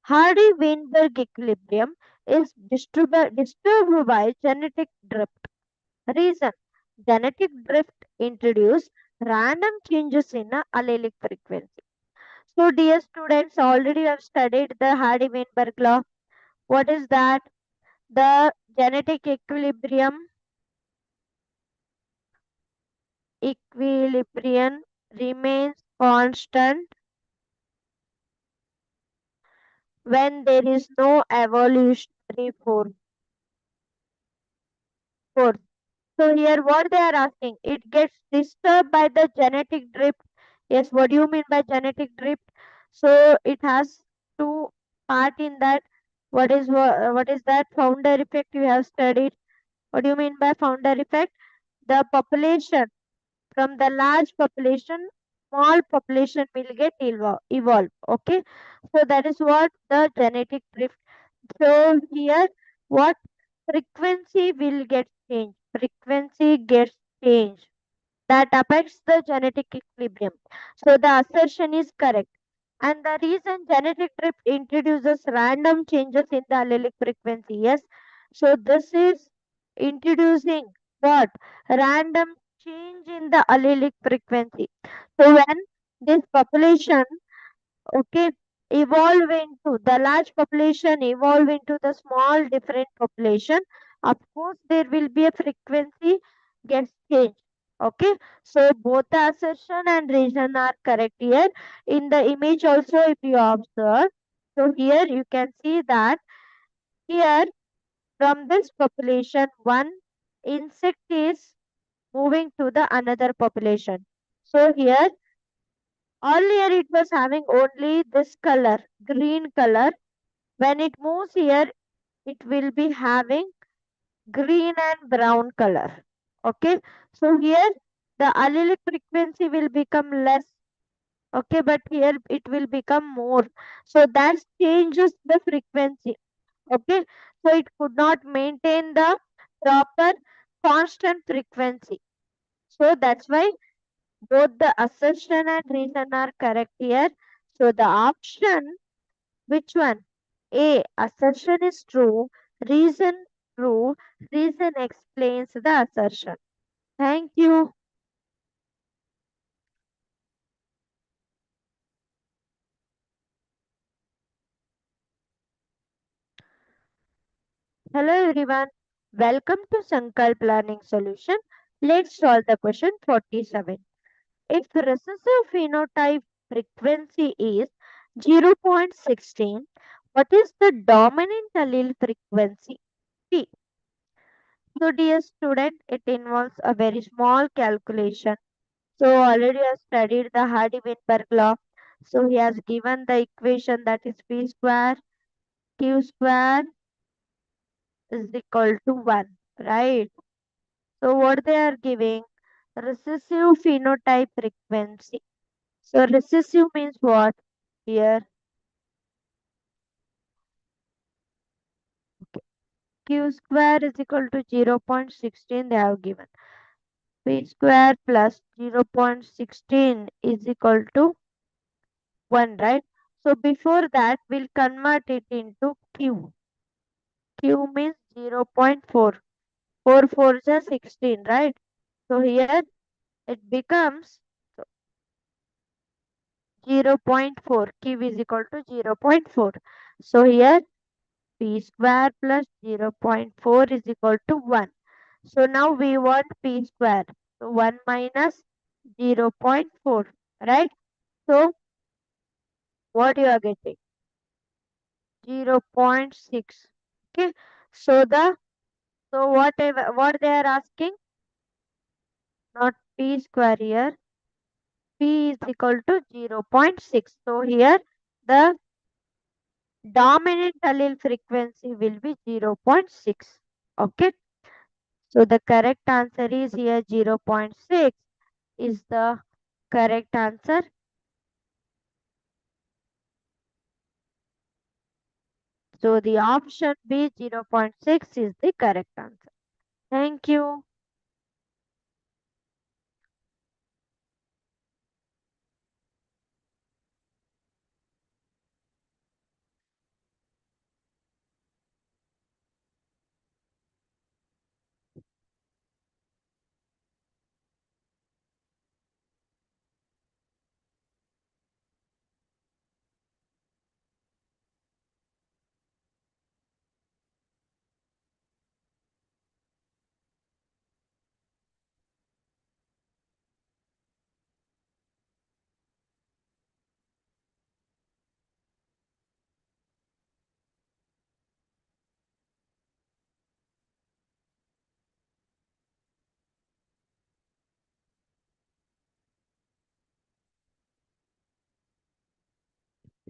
Hardy-Weinberg equilibrium is disturbed by genetic drift. Reason: genetic drift introduce random changes in a allelic frequency. So, dear students, already have studied the Hardy-Weinberg law. What is that? The genetic equilibrium remains constant when there is no evolutionary force. So here what they are asking, it gets disturbed by the genetic drift. Yes, what do you mean by genetic drift? So it has two part in that. What is that founder effect you have studied? What do you mean by founder effect? The population from the large population, small population will get evolve. Okay, so that is what the genetic drift. So here, what frequency will get changed? Frequency gets changed. That affects the genetic equilibrium. So the assertion is correct. And the reason genetic drift introduces random changes in the allelic frequency. Yes. So this is introducing what? Random change in the allelic frequency. So when this population, okay, evolve into the large population, evolve into the small different population, of course there will be a frequency gets changed. Okay, so both the assertion and reason are correct here. In the image also, if you observe, so here you can see that here from this population one insect is moving to the another population. So here earlier it was having only this color, green color. When it moves here, it will be having green and brown color. Okay, so here the allelic frequency will become less. Okay, but here it will become more. So that changes the frequency. Okay, so it could not maintain the proper constant frequency. So that's why both the assertion and reason are correct here. So the option, which one? A. Assertion is true. Reason true. Reason explains the assertion. Thank you. Hello everyone. Welcome to Sankalp Learning Solution. Let's solve the question 47. If recessive phenotype frequency is 0.16, what is the dominant allele frequency? P. So dear student, it involves a very small calculation. So already I studied the Hardy-Weinberg law. So he has given the equation that is P square Q square is equal to 1, right? So what they are giving? Recessive phenotype frequency. So recessive means what? Here Q square is equal to 0.16 they have given. P square plus 0.16 is equal to 1, right? So before that, we'll convert it into Q. Q means 0.4. 4 4 is 16, right? So here it becomes 0.4. Q is equal to 0.4. So here P square plus 0.4 is equal to 1. So now we want P square. So 1 minus 0.4. Right? So what you are getting? 0.6. Okay. So whatever what they are asking, not P square here. P is equal to 0.6. So here the dominant allele frequency will be 0.6. Okay. So the correct answer is here 0.6 is the correct answer. So the option B 0.6 is the correct answer. Thank you.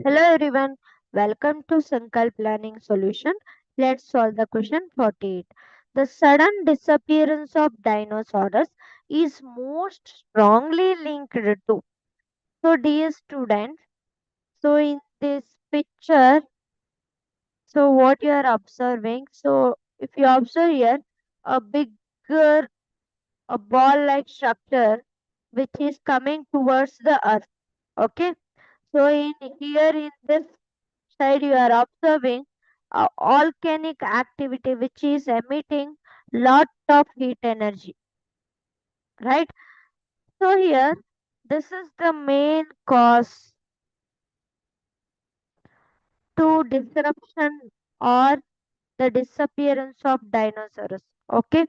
Hello everyone. Welcome to Sankal Planning Solution. Let's solve the question 48. The sudden disappearance of dinosaurs is most strongly linked to. So dear students, so in this picture, so what you are observing, so if you observe here, a bigger, a ball-like structure which is coming towards the earth. Okay. So in here in this side you are observing a volcanic activity which is emitting lot of heat energy, right? So here this is the main cause to disruption or the disappearance of dinosaurs. Okay,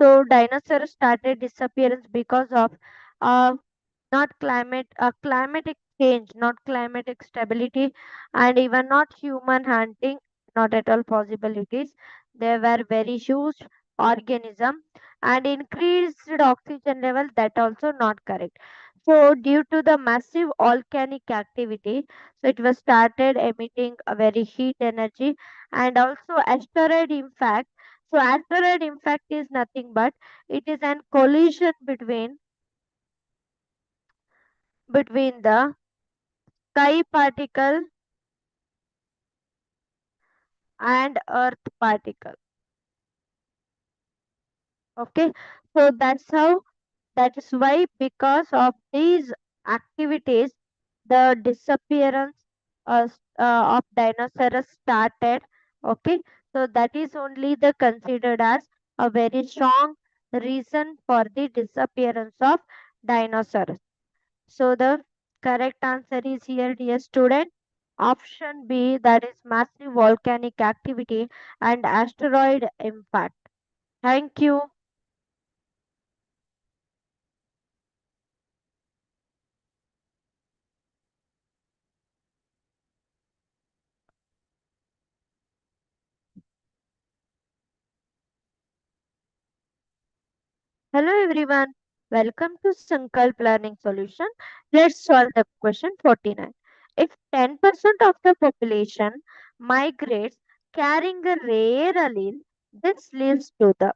so dinosaurs started disappearance because of uh, not climatic change, not climatic stability, and even not human hunting, not at all possibilities. They were very huge organism and increased oxygen level, that also not correct. So due to the massive volcanic activity, so it was started emitting a very heat energy and also asteroid impact. So asteroid impact is nothing but it is an collision between the sky particle and earth particle. Okay, so that is why because of these activities the disappearance of dinosaurs started. Okay, so that is only the considered as a very strong reason for the disappearance of dinosaurs. So the correct answer is here, dear student. Option B, that is massive volcanic activity and asteroid impact. Thank you. Hello everyone. Welcome to Sankalp Learning Solution. Let's solve the question 49. If 10% of the population migrates carrying a rare allele, this leads to the.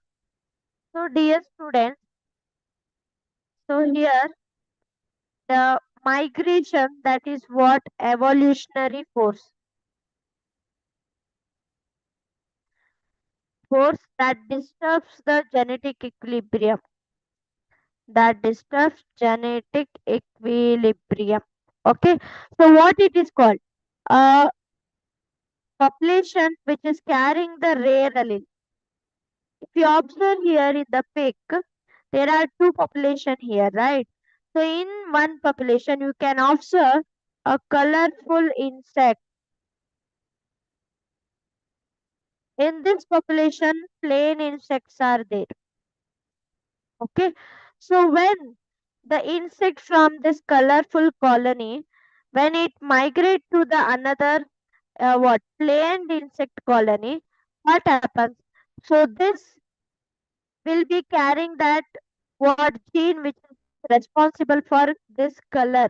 So dear students, so here the migration, that is what evolutionary force that disturbs the genetic equilibrium, that disturbs genetic equilibrium. Okay, so what it is called, a population which is carrying the rare allele. If you observe here in the pic, there are two population here, right? So in one population you can observe a colorful insect. In this population, plain insects are there. Okay. So when the insect from this colorful colony, when it migrate to the another what plain insect colony, what happens? So this will be carrying that what gene which is responsible for this color,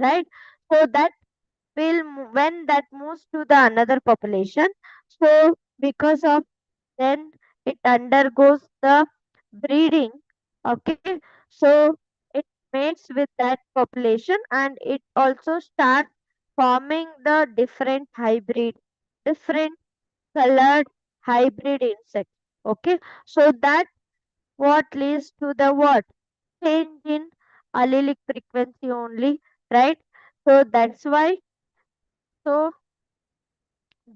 right? So that when that moves to the another population, so because of then it undergoes the breeding. Okay, so it mates with that population and it also starts forming the different hybrid, different colored hybrid insects. Okay, so that what leads to the what change in allelic frequency only, right? So that's why, so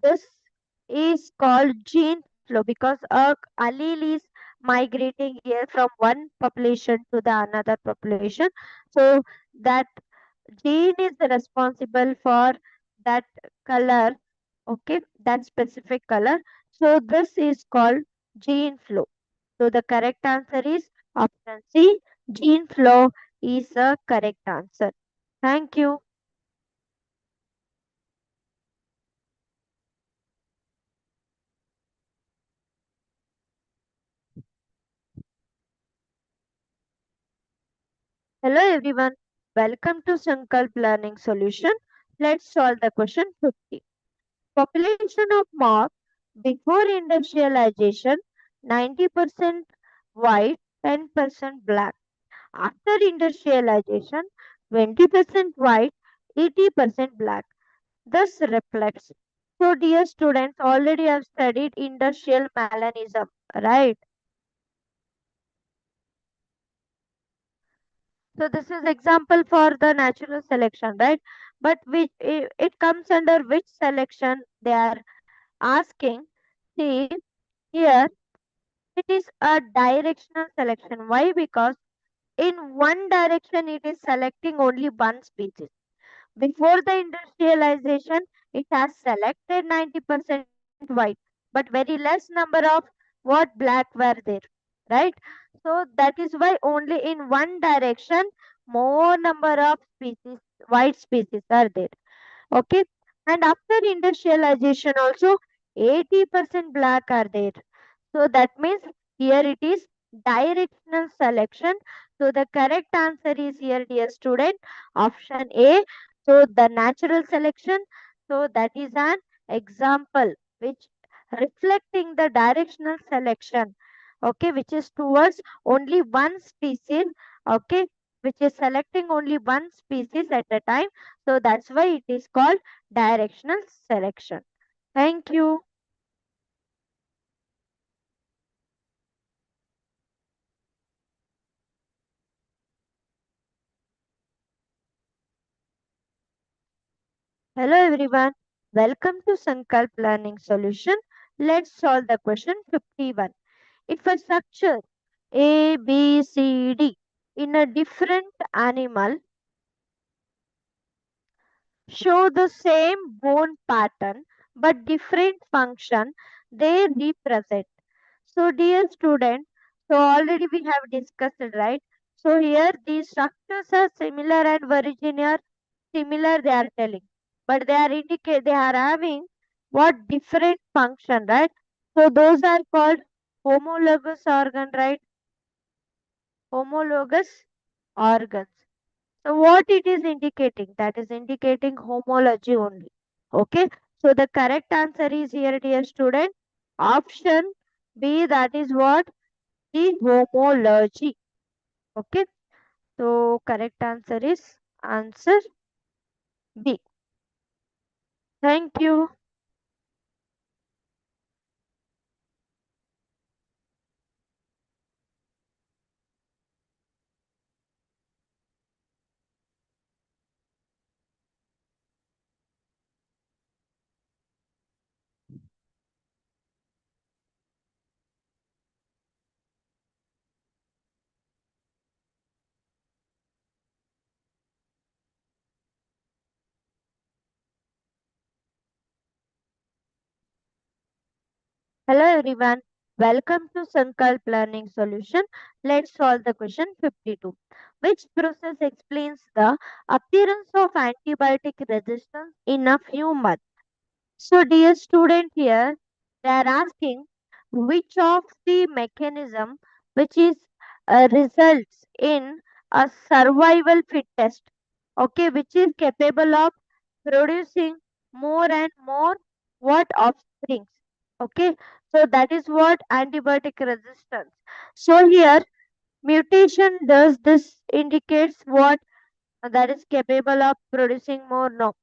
this is called gene flow because a allele is migrating here from one population to the another population. So that gene is responsible for that color, okay, that specific color. So this is called gene flow. So the correct answer is option C. Gene flow is the correct answer. Thank you. Hello everyone. Welcome to Sankalp Learning Solution. Let's solve the question 50. Population of moth before industrialization 90% white, 10% black. After industrialization 20% white, 80% black. This reflects. So dear students, already have studied industrial melanism, right? So this is example for the natural selection, right? But which it comes under which selection they are asking. See here, it is a directional selection. Why? Because in one direction it is selecting only one species. Before the industrialization, it has selected 90% white, but very less number of what black were there, right? So that is why only in one direction more number of species, white species are there. Okay. And after industrialization also 80% black are there. So that means here it is directional selection. So the correct answer is here, dear student, option A. So the natural selection. So that is an example which reflecting the directional selection. Okay, which is towards only one species. Okay, which is selecting only one species at a time. So that's why it is called directional selection. Thank you. Hello everyone. Welcome to Sankalp Learning Solution. Let's solve the question 51. If a structure A, B, C, D in a different animal show the same bone pattern but different function, they represent. So, dear student, so already we have discussed, right? So, here these structures are similar and origin are similar, they are telling, but they are indicate they are having what different function, right? So, those are called homologous organ, right? Homologous organs. So, what it is indicating? That is indicating homology only. Okay. So, the correct answer is here, dear student. Option B, that is what? The homology. Okay. So correct answer is answer B. Thank you. Hello everyone. Welcome to Sankalp Learning Solution. Let's solve the question 52. Which process explains the appearance of antibiotic resistance in a few months? So, dear student, here they are asking which of the mechanism which is results in a survival fit test, okay, which is capable of producing more and more what offsprings, okay. So that is what antibiotic resistance. So here mutation does this indicates what that is capable of producing more, no,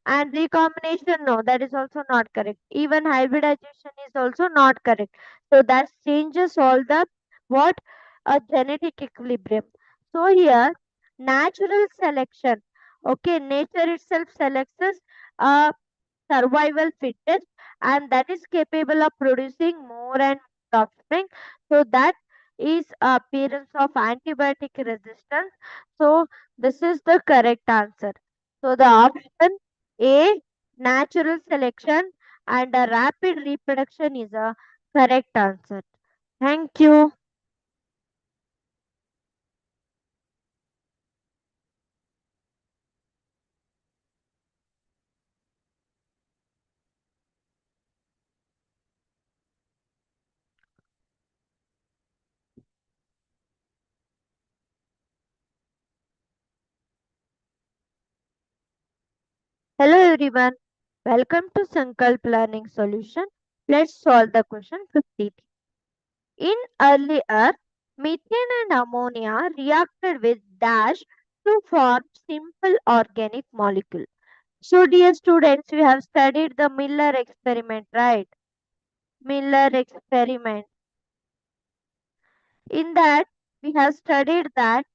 and recombination, no, that is also not correct. Even hybridization is also not correct. So that changes all the what a genetic equilibrium. So here natural selection. Okay, nature itself selects us a survival fittest and that is capable of producing more and more offspring. So that is appearance of antibiotic resistance. So this is the correct answer. So the option A, natural selection and a rapid reproduction is a correct answer. Thank you. Hello everyone. Welcome to Sankalp Learning Solution. Let's solve the question 50. In early Earth, methane and ammonia reacted with dash to form simple organic molecule. So, dear students, we have studied the Miller experiment, right? Miller experiment. In that, we have studied that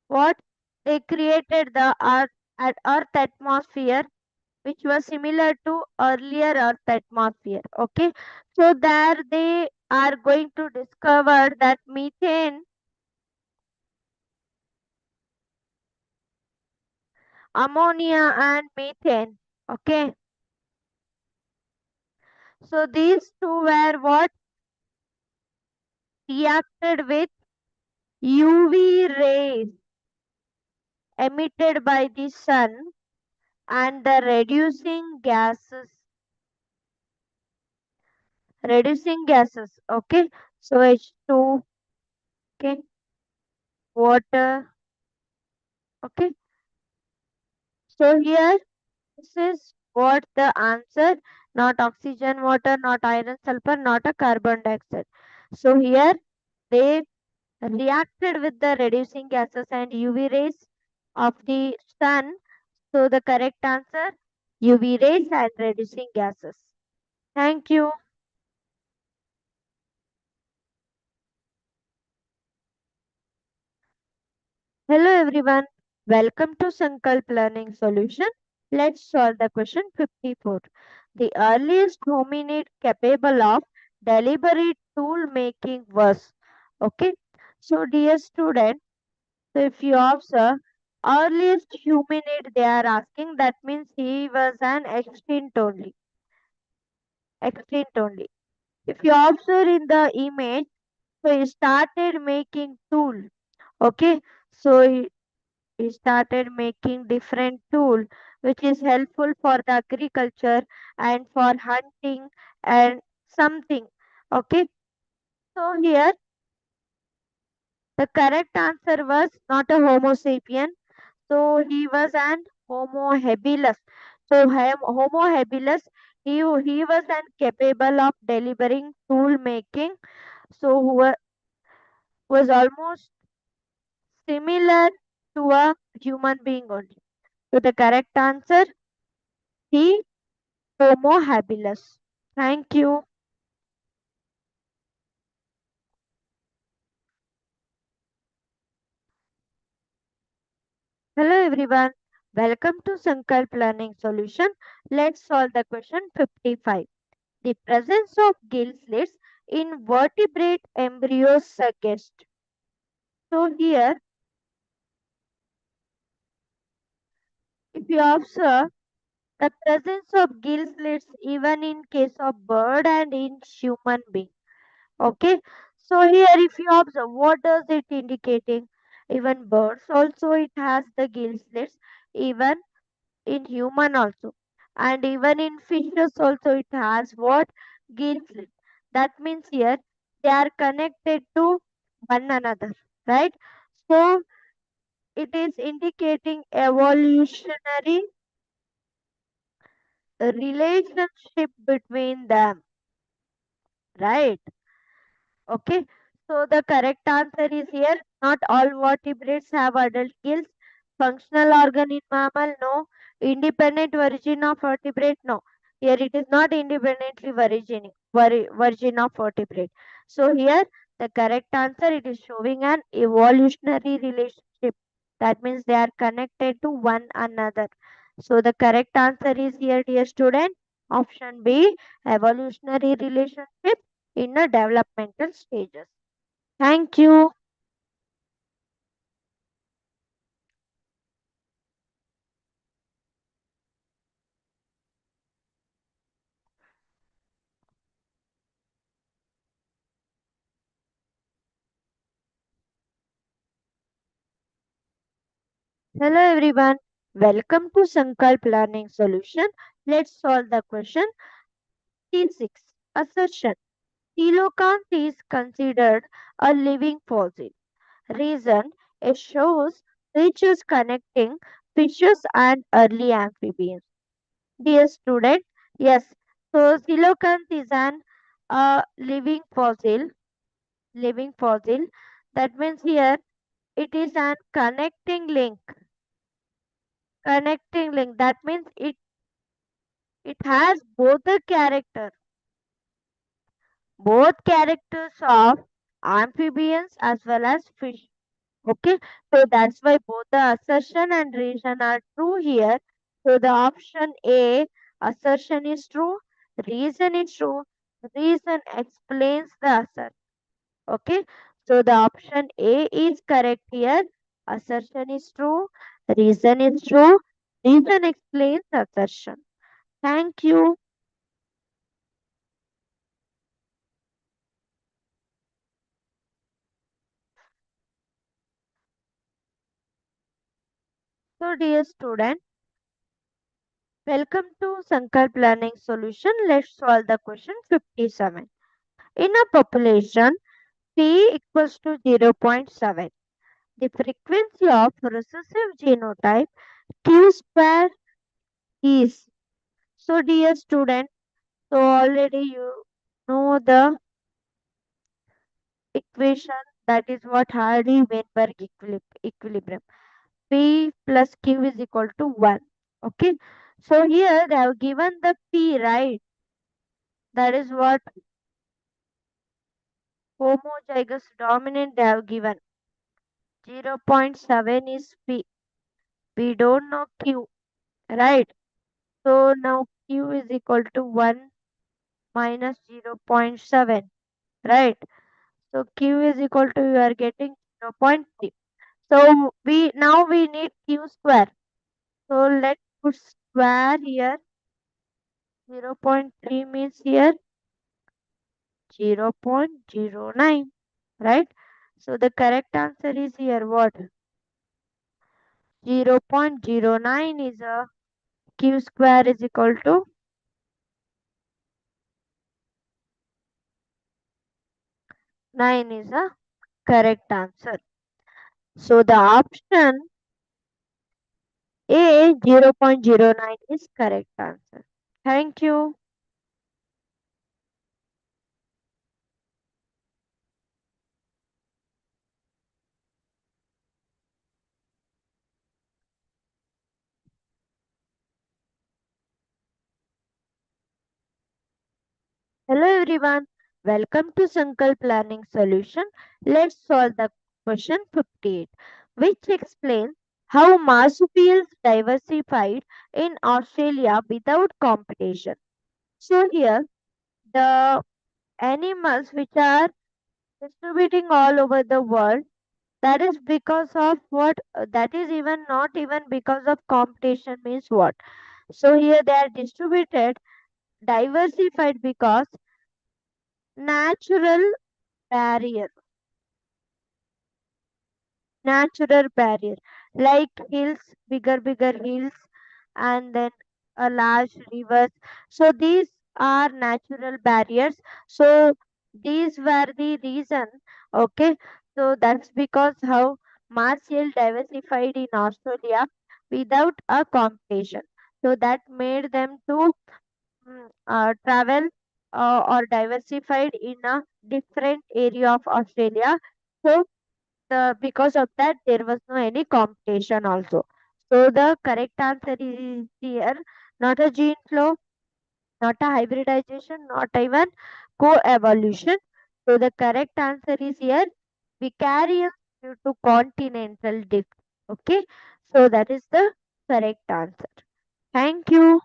what they created the Earth at Earth atmosphere, which was similar to earlier Earth atmosphere. Okay, so there they are going to discover that methane, ammonia and methane. Okay, so these two were what reacted with UV rays emitted by the sun and the reducing gases. Okay, so H2, okay, water. Okay, so here this is what the answer, not oxygen, water, not iron, sulfur, not a carbon dioxide. So here they reacted with the reducing gases and UV rays of the sun. So the correct answer UV rays and reducing gases. Thank you. Hello everyone. Welcome to Sankalp Learning Solution. Let's solve the question 54. The earliest hominid capable of deliberate tool making was. Okay. So dear student, so if you observe earliest hominid they are asking, that means he was an extinct only. Extinct only. If you observe in the image, so he started making tool. Okay. So he started making different tool which is helpful for the agriculture and for hunting and something. Okay. So here the correct answer was not a homo sapien. So he was an homo habilis. So homo habilis, he was an capable of delivering tool making. So who was almost similar to a human being only. So the correct answer he Homo habilis. Thank you. Hello everyone. Welcome to Sankalp Learning Solution. Let's solve the question 55. The presence of gill slits in vertebrate embryos suggests. So here, if you observe, The presence of gill slits even in case of bird and in human being. Okay. So here if you observe, what does it indicating? Even birds also it has the gill slits, even in human also, and even in fishes also it has what? Gill slits. That means here they are connected to one another, right? So it is indicating evolutionary relationship between them, right? Okay, so the correct answer is here. Not all vertebrates have adult gills. Functional organ in mammal, no. Independent origin of vertebrate, no. Here it is not independently virgin of vertebrate. So here the correct answer, it is showing an evolutionary relationship. That means they are connected to one another. So the correct answer is here, dear student. Option B, evolutionary relationship in the developmental stages. Thank you. Hello everyone. Welcome to Sankalp Learning Solution. Let's solve the question T6. Assertion. Coelacanth is considered a living fossil. Reason. It shows features connecting fishes and early amphibians. Dear student, yes. So coelacanth is an living fossil. Living fossil. That means here it is an connecting link. Connecting link. That means it has both the characters of amphibians as well as fish. Okay, so that's why both the assertion and reason are true here. So the option A, assertion is true, reason is true, reason explains the assertion. Okay, so the option A is correct here. Assertion is true, reason is true, reason explains assertion. Thank you. So dear student, welcome to Sankalp Learning Solution. Let's solve the question 57. In a population, P equals to zero point 0.7. The frequency of recessive genotype Q square is. So dear student, so already you know the equation, that is what Hardy-Weinberg equilibrium. P plus Q is equal to 1. Okay. So here they have given the P, right? That is what homozygous dominant they have given. Zero point 0.7 is P. We don't know Q, right? So now Q is equal to 1 minus zero point 0.7, right? So Q is equal to, you are getting zero point 0.3. So we need Q square. So let's put square here. Zero point 0.3 means here 0.09, right? So the correct answer is here what? 0.09 is a Q square is equal to 9 is a correct answer. So the option A 0.09 is correct answer. Thank you. Hello everyone. Welcome to Sankalp Planning Solution. Let's solve the question 58, which explains how marsupials diversified in Australia without competition. So here the animals which are distributing all over the world, that is because of what? That is even not even because of competition means what? So here they are distributed, diversified because natural barrier, natural barrier like hills, bigger hills, and then a large rivers. So these are natural barriers. So these were the reason. Okay, so that's because how Martial diversified in Australia without a competition. So that made them to travel or diversified in a different area of Australia. So because of that there was no any competition also. So the correct answer is here, not a gene flow, not a hybridization, not even co-evolution. So the correct answer is here, vicarious due to continental drift. Okay, so that is the correct answer. Thank you.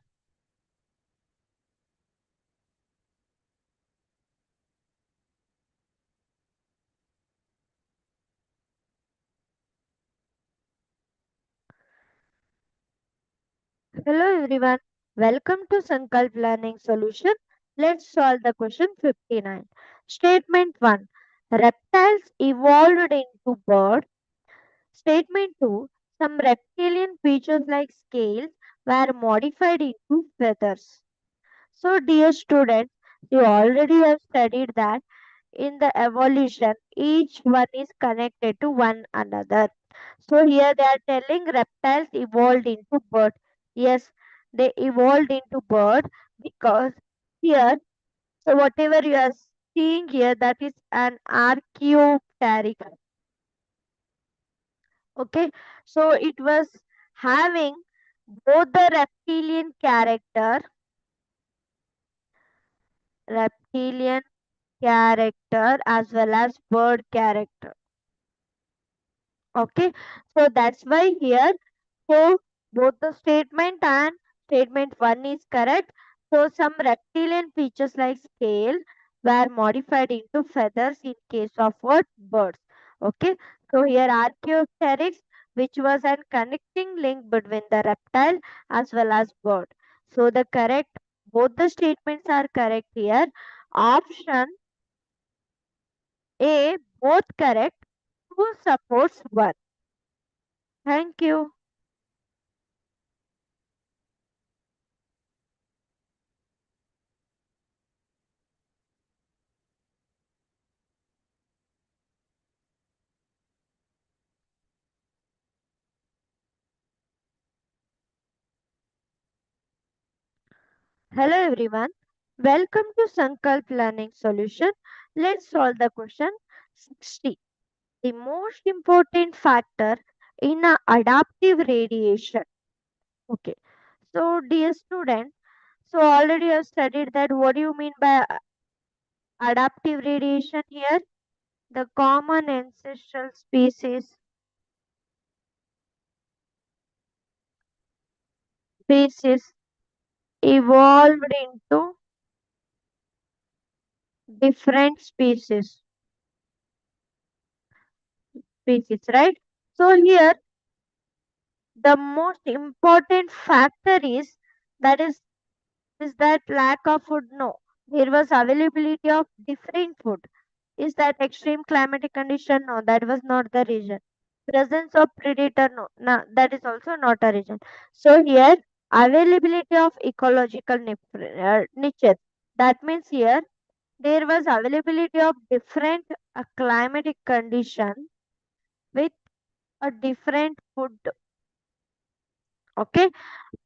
Hello everyone, welcome to Sankalp Learning Solution. Let's solve the question 59. Statement 1. Reptiles evolved into birds. Statement 2. Some reptilian features like scales were modified into feathers. So dear students, you already have studied that in the evolution, each one is connected to one another. So here they are telling reptiles evolved into bird. Yes, they evolved into bird because here, so whatever you are seeing here, that is an archaeopteryx. Okay, so it was having both the reptilian character as well as bird character. Okay, so that's why here, so both the statement and statement 1 is correct. So some reptilian features like scale were modified into feathers in case of what? Birds. Okay, so here Archaeopteryx, which was a connecting link between the reptile as well as bird. So the correct, both the statements are correct here. Option A, both correct. 2 supports 1. Thank you. Hello everyone. Welcome to Sankalp Learning Solution. Let's solve the question 60. The most important factor in a adaptive radiation. Okay. So dear student, so already you have studied that what do you mean by adaptive radiation here? The common ancestral species evolved into different species, right? So here the most important factor is that lack of food? No. There was availability of different food. Is that extreme climatic condition? No, that was not the reason. Presence of predator? No, no, that is also not a reason. So here availability of ecological niches. That means here there was availability of different climatic condition with a different food. Okay,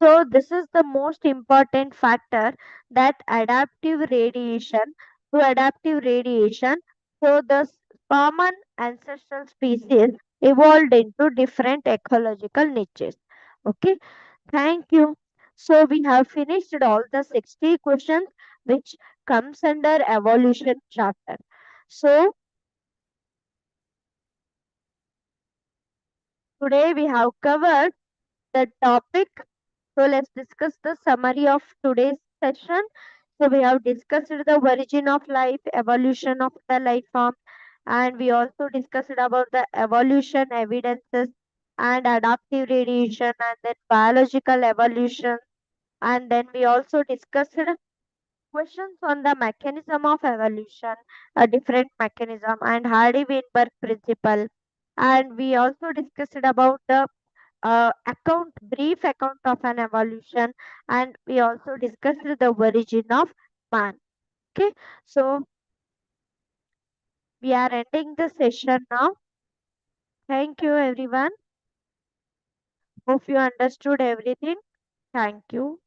so this is the most important factor, that adaptive radiation. To adaptive radiation, so the common ancestral species evolved into different ecological niches. Okay, thank you. So we have finished all the 60 questions which comes under evolution chapter. So today we have covered the topic. So let's discuss the summary of today's session. So we have discussed the origin of life, evolution of the life form, and we also discussed about the evolution evidences and adaptive radiation and then biological evolution. And then we also discussed questions on the mechanism of evolution, a different mechanism, and Hardy-Weinberg principle. And we also discussed about the brief account of an evolution, and we also discussed the origin of man. Okay, so we are ending the session now. Thank you, everyone. Hope you understood everything. Thank you.